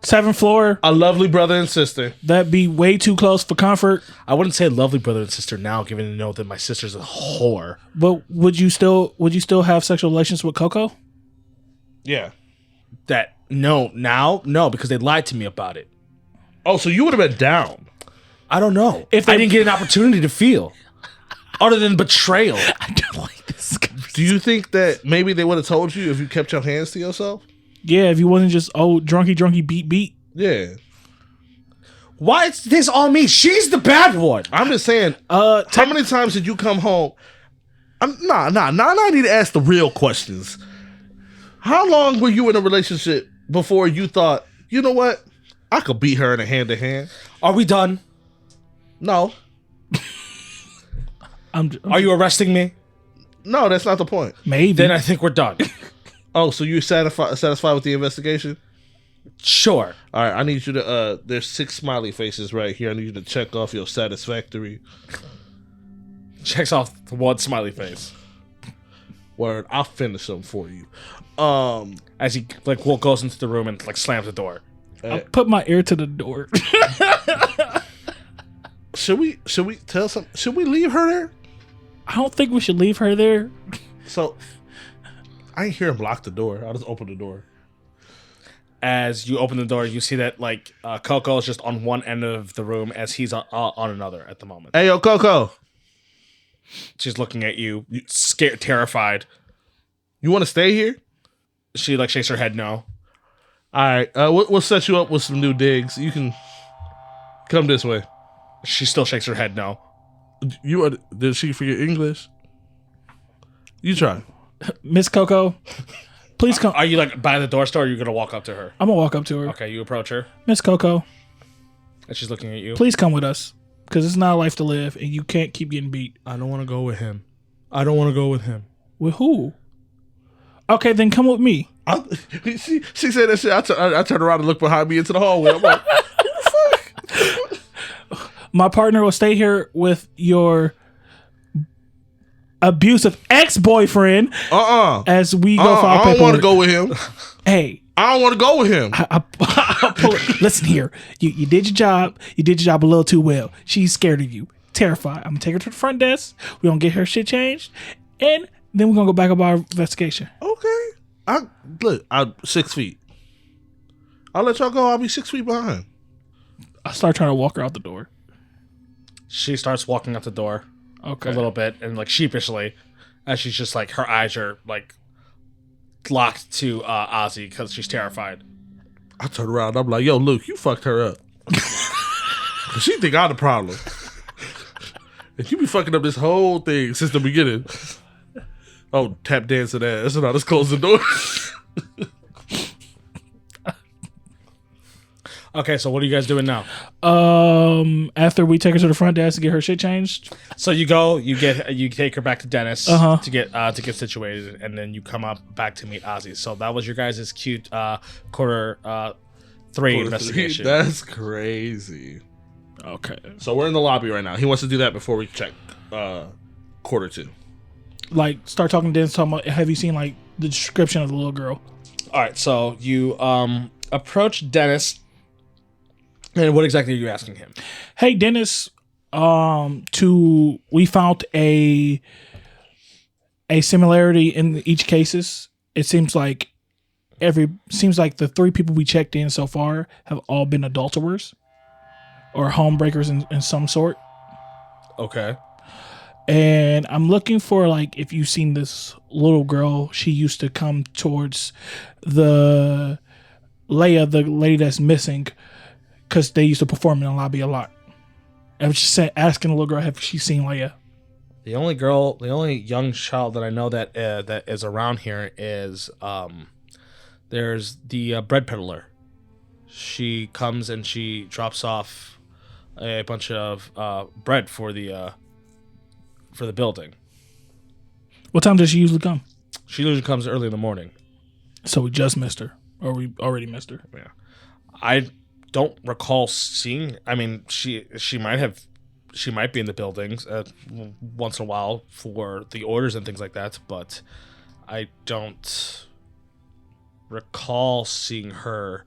Seventh floor, a lovely brother and sister. that be way too close for comfort. I wouldn't say lovely brother and sister now, given to know that my sister's a whore. But would you still have sexual relations with Coco? Yeah. That no, because they lied to me about it. Oh, so you would have been down. I don't know If I they- didn't get an opportunity to feel, other than betrayal. I don't like this. Do you think that maybe they would have told you if you kept your hands to yourself? Yeah, if you wasn't just drunky beat. Yeah. Why is this all me? She's the bad one. I'm just saying, how many times did you come home? Nah. I need to ask the real questions. How long were you in a relationship before you thought, you know what? I could beat her in a hand-to-hand. Are we done? No. Are you arresting me? No, that's not the point. maybe. Then I think we're done. Oh, so you satisfied with the investigation? Sure. All right, I need you to, there's 6 smiley faces right here. I need you to check off your satisfactory. Checks off the one smiley face Word, I'll finish them for you. as he goes into the room and slams the door. I put my ear to the door. Should we tell some? Should we leave her there? I don't think we should leave her there. So I ain't hear him lock the door. I'll just open the door. As you open the door, you see that Coco is just on one end of the room as he's on another at the moment. Hey, yo, Coco, She's looking at you, scared, terrified. you want to stay here? She shakes her head no. All right, we'll set you up with some new digs. You can come this way. She still shakes her head no. Did she forget English? You try. Miss Coco, please come. Are you by the door still, or are you gonna walk up to her? I'm gonna walk up to her. Okay, you approach her, Miss Coco, and she's looking at you. please come with us because it's not a life to live, and you can't keep getting beat. I don't want to go with him. I don't want to go with him. With who? Okay, then come with me. She said that shit. I turned around and looked behind me into the hallway. I'm like, My partner will stay here with your abusive ex-boyfriend as we go for our I don't want to paperwork. go with him. Hey, I don't want to go with him. I'll pull it. Listen here. You did your job. You did your job a little too well. She's scared of you. Terrified. I'm gonna take her to the front desk. We're gonna get her shit changed. And then we're gonna go back up our investigation. Okay. I'm 6 feet. I'll let y'all go. I'll be 6 feet behind. I start trying to walk her out the door. She starts walking out the door Okay. a little bit and sheepishly, as she's just her eyes are locked to Ozzy because she's terrified. I turn around. I'm like, yo, Luke, you fucked her up. She think I'm the problem. And you be fucking up this whole thing since the beginning. Oh, tap dancing ass. And I just close the door. Okay, so what are you guys doing now? After we take her to the front desk to get her shit changed. So you go, you take her back to Dennis Uh-huh. to get situated, and then you come back to meet Ozzy. So that was your guys' cute quarter 3 investigation. That's crazy. Okay. So we're in the lobby right now. He wants to do that before we check quarter 2. Start talking to Dennis, talking about, have you seen the description of the little girl? All right, so you approach Dennis, and what exactly are you asking him? Hey Dennis, we found a similarity in each cases. It seems like the 3 people we checked in so far have all been adulterers or homebreakers in some sort. Okay. And I'm looking for if you've seen this little girl. She used to come towards the Leia, the lady that's missing, because they used to perform in the lobby a lot. I was just asking the little girl, have she seen Leia? The only young child that I know that is around here is there's the bread peddler. She comes and she drops off a bunch of bread for the building. What time does she usually come? She usually comes early in the morning. So we just missed her, or we already missed her. Yeah, I don't recall seeing. I mean, she might be in the buildings once in a while for the orders and things like that, but I don't recall seeing her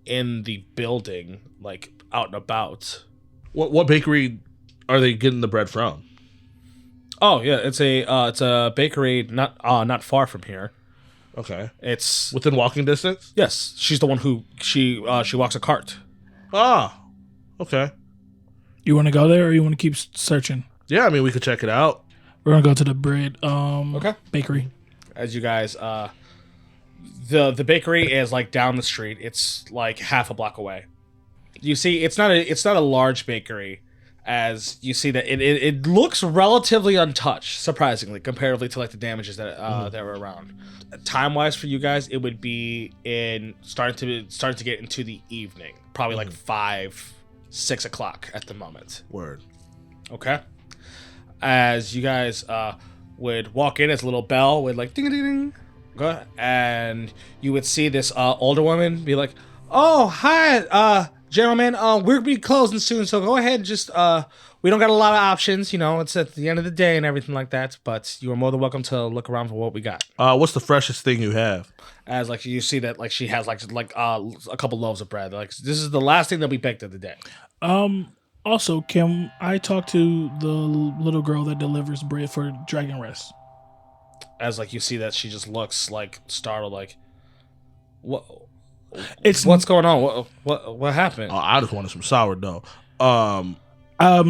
in the building, like out and about. What bakery are they getting the bread from? Oh yeah, it's a bakery not far from here. Okay. It's Within walking distance? yes, she's the one who she walks a cart. Ah. Okay. You want to go there, or you want to keep searching? Yeah, I mean, we could check it out. We're gonna go to the bread bakery. As you guys the bakery is like down the street. It's like half a block away. You see, it's not a large bakery, as you see that it looks relatively untouched, surprisingly, comparatively to like the damages that that were around. Time wise for you guys, it would be in starting to get into the evening, probably like 5-6 o'clock at the moment. Word. Okay. As you guys would walk in, as a little bell would like ding ding ding, go, and you would see this older woman be like, "Oh, hi, gentlemen. We'll be closing soon, so go ahead and just we don't got a lot of options. You know, it's at the end of the day and everything like that. But you are more than welcome to look around for what we got." What's the freshest thing you have? As like you see that like she has like a couple loaves of bread. Like this is the last thing that we baked of the day. Also, can I talk to the little girl that delivers bread for Dragon Rest? As like you see that she just looks like startled, like what? What's going on? What happened? I just wanted some sourdough.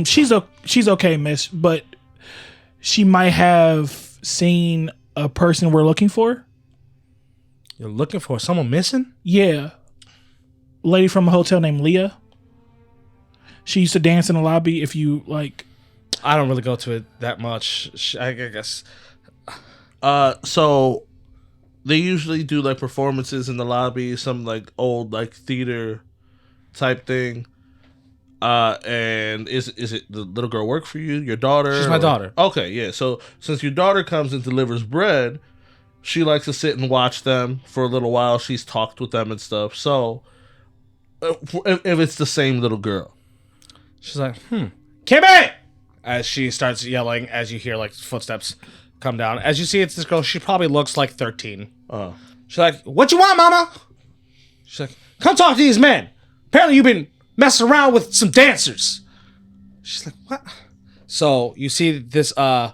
She's okay, miss, but she might have seen a person we're looking for. You're looking for someone missing? Yeah, lady from a hotel named Leah. She used to dance in the lobby. If you like, I don't really go to it that much. I guess. So they usually do like performances in the lobby, some like old like theater type thing. And is it the little girl work for you? Your daughter? She's my daughter. Okay, yeah. So since your daughter comes and delivers bread, she likes to sit and watch them for a little while. She's talked with them and stuff. So if it's the same little girl. She's like, Kimmy! As she starts yelling, as you hear like footsteps come down. As you see, it's this girl. She probably looks like 13. Oh. She's like, "What you want, mama?" She's like, "Come talk to these men. Apparently you've been messing around with some dancers." She's like, "What?" So you see this girl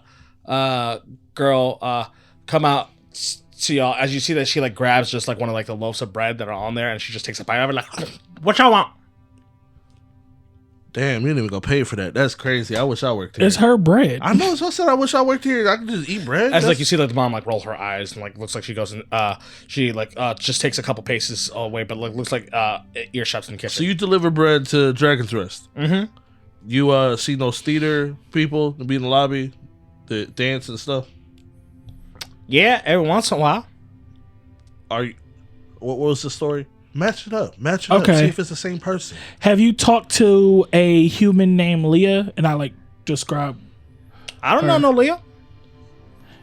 come out to y'all. As you see that she like grabs just like one of like the loaves of bread that are on there, and she just takes a bite of it, like, "What y'all want?" Damn, you didn't even go pay for that. That's crazy. I wish I worked here. it's her bread. I know. So I said I wish I worked here. I could just eat bread. As like you see like the mom like roll her eyes and like looks like she goes and she like just takes a couple paces away, but like looks like earshots in the kitchen. So you deliver bread to Dragon's Rest. Mm-hmm. You see those theater people that be in the lobby, the dance and stuff. Yeah, every once in a while. Are you? What was the story? Match it up. Match it up. Okay. See if it's the same person. Have you talked to a human named Leah? And I like describe. I don't know no Leah.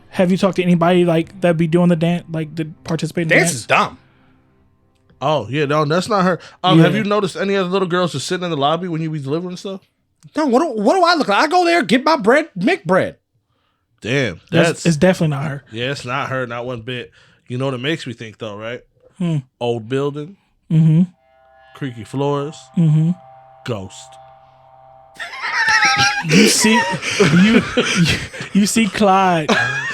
Have you talked to anybody like that be doing the dance, like the participating Dance dance? is dumb. Oh yeah, no, that's not her. Yeah. Have you noticed any other little girls just sitting in the lobby when you be delivering stuff? No, what do I look like? I go there, get my bread, make bread. Damn, It's definitely not her. yeah, it's not her, not one bit. You know what it makes me think though, right? Old building, creaky floors, ghost. You see Clyde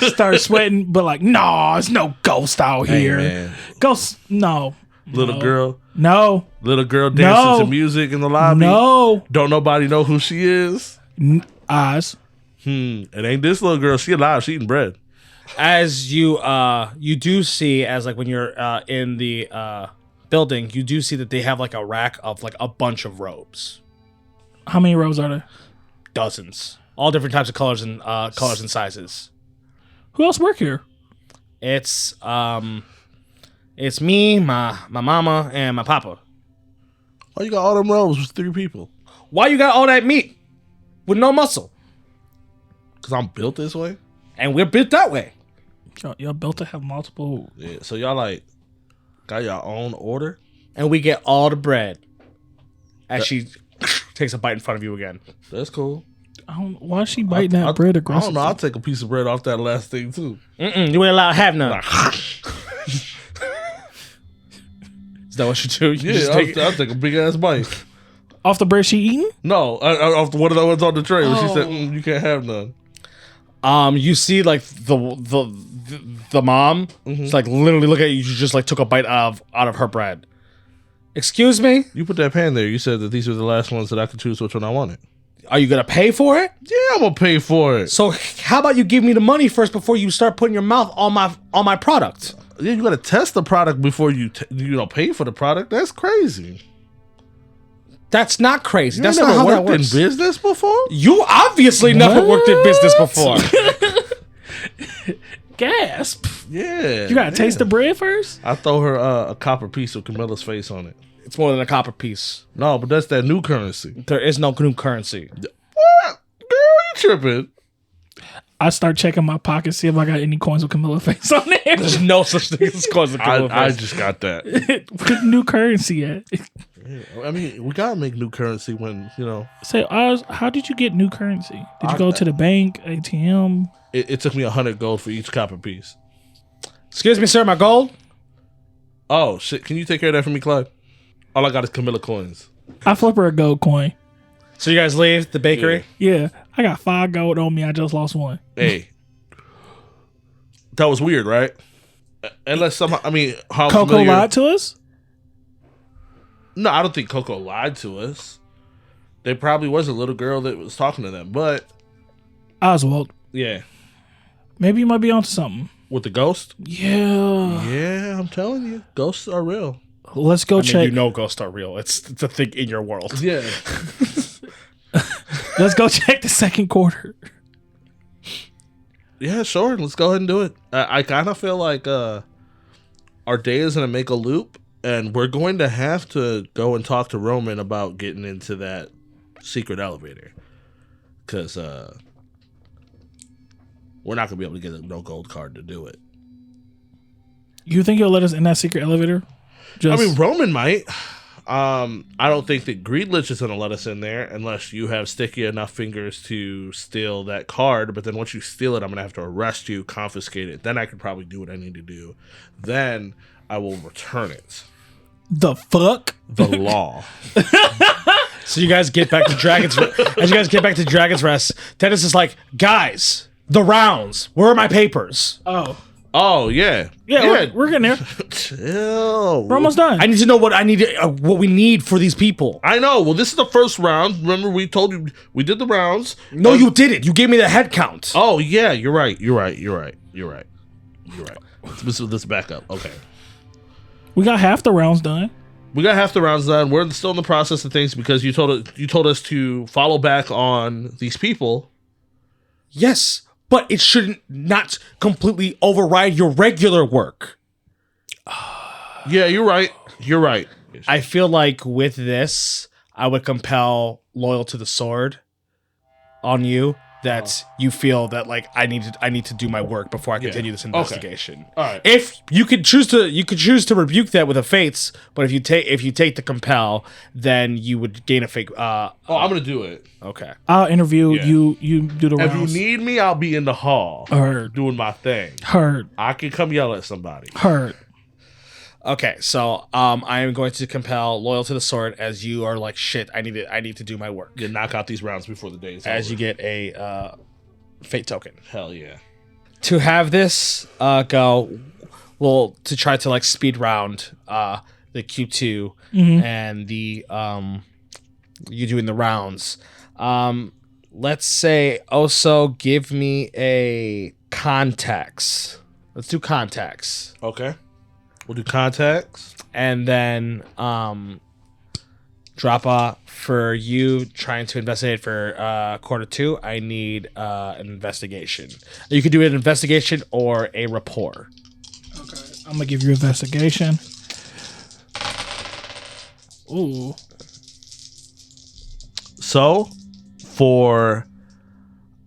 start sweating, but like, no, it's no ghost out here. man. Ghost, no. Little girl dancing No. to music in the lobby. No. Don't nobody know who she is. Eyes. It ain't this little girl. She alive. She eating bread. As you do see, as like when you're in the building, you do see that they have like a rack of like a bunch of robes. How many rows are there? Dozens. All different types of colors and sizes. Who else work here? It's me, my mama, and my papa. Oh, you got all them robes with 3 people. Why you got all that meat with no muscle? Cause I'm built this way. And we're built that way. Y'all built to have multiple. Yeah. So y'all like got your own order. And we get all the bread. As she takes a bite in front of you again. That's cool. Why is she biting that bread I aggressively? don't know. I'll take a piece of bread off that last thing too. You ain't allowed to have none. Is that what you do? You just take I'll take a big ass bite. Off the bread she eating? No, off one of the ones on the tray. She said you can't have none. You see, like the mom, she's like literally look at you. You just like took a bite out of her bread. Excuse me? You put that pan there. You said that these were the last ones that I could choose which one I wanted. Are you gonna pay for it? Yeah, I'm gonna pay for it. So how about you give me the money first before you start putting your mouth on my product? Yeah, you gotta test the product before you pay for the product. That's crazy. That's not crazy. You That's never not how that worked in works. business before. You obviously never worked in business before. Gasp. Yeah, You gotta taste the bread first? I throw her a copper piece with Camilla's face on it. It's more than a copper piece. No, but that's that new currency. There is no new currency. What? Girl, you tripping? I start checking my pockets, see if I got any coins with Camilla face on there. There's no such thing as cause of I just got that. Where's new currency at? I mean, we gotta make new currency when Say, Oz, how did you get new currency? Did you go to the bank, ATM? It took me 100 gold for each copper piece. Excuse me, sir, my gold? Oh shit! Can you take care of that for me, Clyde? All I got is Camilla coins. I flip her a gold coin. So you guys leave the bakery? Yeah, I got 5 gold on me. I just lost 1. Hey, that was weird, right? Unless somehow, I mean, how Coco familiar? lied to us? No, I don't think Coco lied to us. There probably was a little girl that was talking to them, but Oswald, yeah, maybe you might be onto something. with the ghost. Yeah. Yeah, I'm telling you, ghosts are real. Let's go I mean, check. you know ghosts are real. It's a thing in your world. Yeah, Let's go check the second quarter. yeah, sure. Let's go ahead and do it. I kind of feel like our day is gonna make a loop, and we're going to have to go and talk to Roman about getting into that secret elevator, because we're not gonna be able to get a no gold card to do it. You think he'll let us in that secret elevator? I mean, Roman might. I don't think that Greedlich is going to let us in there unless you have sticky enough fingers to steal that card. But then once you steal it, I'm going to have to arrest you, confiscate it. Then I could probably do what I need to do. Then I will return it. the fuck? The law. So you guys get back to Dragon's as you guys get back to Dragon's Rest, Dennis is like, guys, the rounds. Where are my papers? Oh, yeah. Yeah, we're getting there. Chill. We're almost done. I need to know what what we need for these people. I know. Well, this is the first round. Remember, we told you we did the rounds. No, you did it. You gave me the head count. Oh, yeah. You're right. Let's back up. Okay. We got half the rounds done. We got half the rounds done. We're still in the process of things because you told us to follow back on these people. Yes, but it shouldn't not completely override your regular work. Yeah, you're right. I feel like with this, I would compel loyal to the sword on you. That you feel that like I need to do my work before I continue this investigation. All right. If you could choose to rebuke that with a fates, but if you take the compel, then you would gain a fake. I'm gonna do it. Okay. I'll interview Yeah. you. You do the If rounds. you need me, I'll be in the hall Heard. doing my thing. Heard. I can come yell at somebody. Heard. Okay, so I am going to compel loyal to the sword as you are like shit. I need to do my work. You knock out these rounds before the day is As over. you get a fate token. Hell yeah. To have this go, well, to try to like speed round the Q2 and the you doing the rounds. Let's say also give me a contacts. Let's do contacts. Okay. We'll do contacts. And then drop for you trying to investigate for quarter 2. I need an investigation. You could do an investigation or a rapport. Okay. I'm gonna give you investigation. Ooh. So, for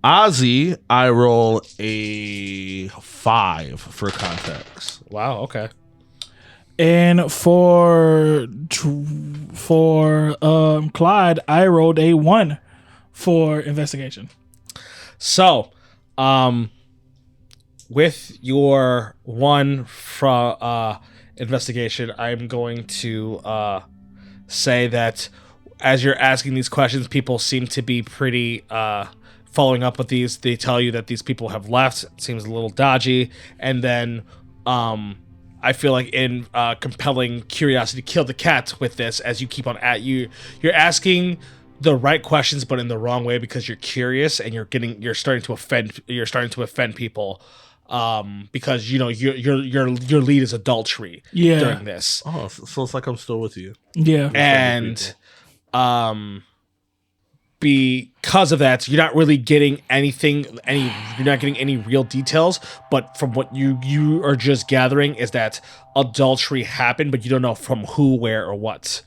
Ozzy, I roll a 5 for context. Wow. Okay. And for Clyde, I rolled a 1 for investigation. So, with your 1 from investigation, I'm going to say that as you're asking these questions, people seem to be pretty following up with these. They tell you that these people have left. It seems a little dodgy, and then I feel like in compelling curiosity, kill the cat with this as you keep on you're asking the right questions, but in the wrong way because you're curious and you're starting to offend people because you know your lead is adultery during this. Oh, so it's like I'm still with you. Yeah. And because of that, you're not really getting you're not getting any real details, but from what you are just gathering is that adultery happened, but you don't know from who, where, or what.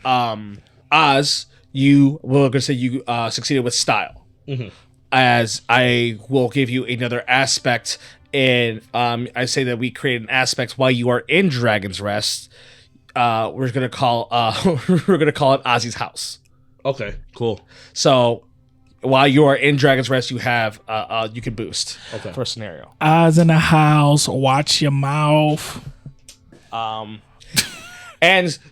Oz, we're going to say you succeeded with style. Mm-hmm. As I will give you another aspect in, I say that we create an aspect while you are in Dragon's Rest. We're going to call it Ozzy's house. Okay, cool. So while you are in Dragon's Rest, you have you can boost for a scenario. Eyes in the house, watch your mouth. And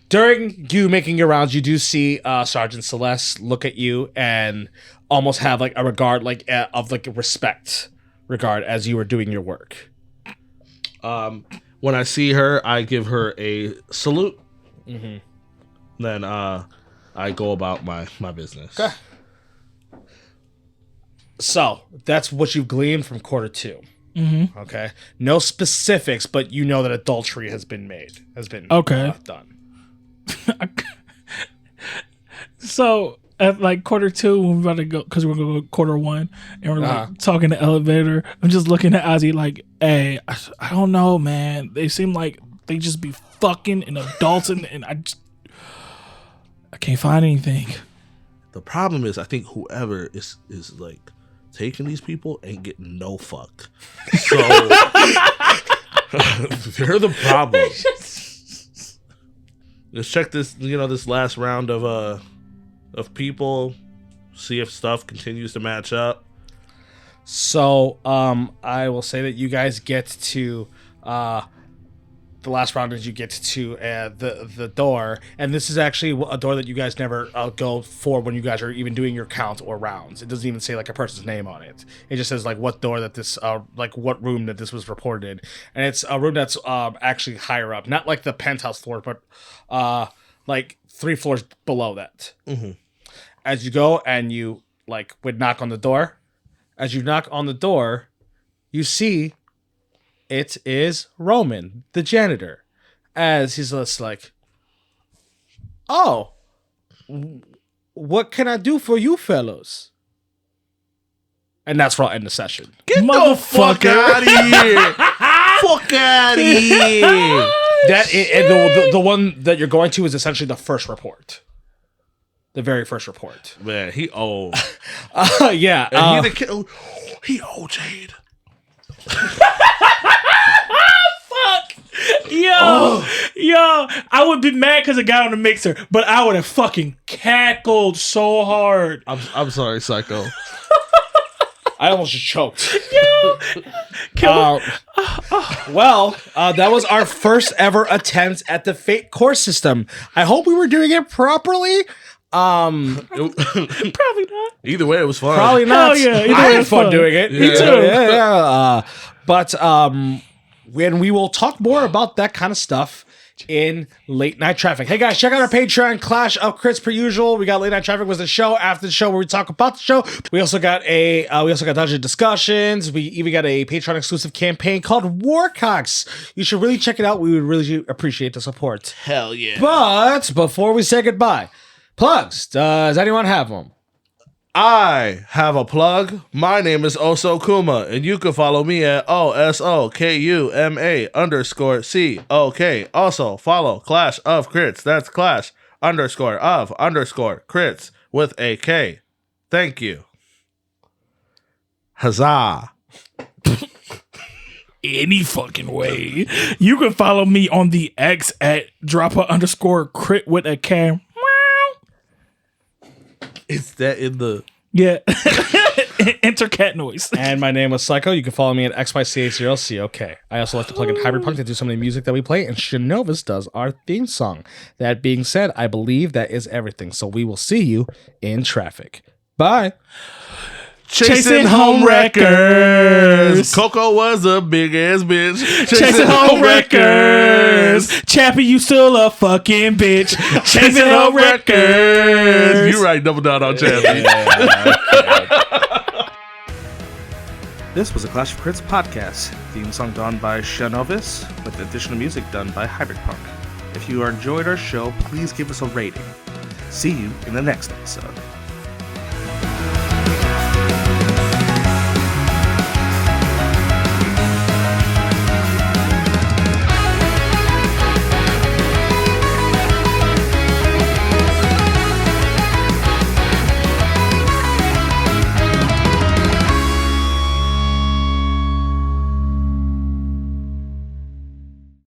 during you making your rounds, you do see Sergeant Celeste look at you and almost have like a regard, of respect regard as you were doing your work. When I see her, I give her a salute. Mm-hmm. Then I go about my business. Okay. So that's what you've gleaned from quarter 2. Mm-hmm. Okay. No specifics, but you know that adultery has been done. So at like quarter 2, when we're about to go, because we're going to go quarter 1, and we're like talking in the elevator. I'm just looking at Ozzy like, hey, I don't know, man. They seem like they just be fucking and adulting, and I can't find anything. The problem is, I think whoever is like taking these people ain't getting no fuck. So they're the problem. Let's check this, this last round of people, see if stuff continues to match up. So I will say that you guys get to the last round is you get to the door, and this is actually a door that you guys never go for when you guys are even doing your count or rounds. It doesn't even say like a person's name on it. It just says like what door that this like what room that this was reported in, and it's a room that's actually higher up, not like the penthouse floor, but like 3 floors below that. Mm-hmm. As you go and you would knock on the door, as you knock on the door, you see it is Roman, the janitor, as he's just like, oh, what can I do for you fellows? And that's where I'll end the session. Get the fuck out of here! Fuck out of here! The one that you're going to is essentially the first report. The very first report. Man, he old. Yeah. And he the kid. He OJ'd. Yo, I would be mad because it got on the mixer, but I would have fucking cackled so hard. I'm sorry, Psycho. I almost just choked. Well, that was our first ever attempt at the Fate core system. I hope we were doing it properly. Probably not. Either way, it was fun. Probably not. Hell yeah, I had fun doing it. Me too. Yeah. But when we will talk more about that kind of stuff in Late Night Traffic. Hey guys, check out our Patreon, Clash of Crits per usual. We got Late Night Traffic was the show after the show where we talk about the show. We also got Dungeon Discussions. We even got a Patreon exclusive campaign called Warcocks. You should really check it out. We would really appreciate the support. Hell yeah. But before we say goodbye, plugs. Does anyone have them? I have a plug. My name is Oso Kuma, and you can follow me at OSOKUMA_COK. Also, follow Clash of Crits. That's Clash_of_Crits with a K. Thank you. Huzzah. Any fucking way. You can follow me on the X at dropper_crit with a K. Is that in the... Yeah. Enter cat noise. And my name is Psycho. You can follow me at XYCH0COK. I also like to plug in Hyperpunk to do some of the music that we play, and Shinovis does our theme song. That being said, I believe that is everything. So we will see you in traffic. Bye. Chasing home wreckers. Coco was a big ass bitch. Chasing home wreckers. Chappie, you still a fucking bitch. Chasing home wreckers. You right, double down on Chappie. This was a Clash of Crits podcast. Theme song done by Shinovis, with additional music done by Hyperpunk. If you enjoyed our show, please give us a rating. See you in the next episode.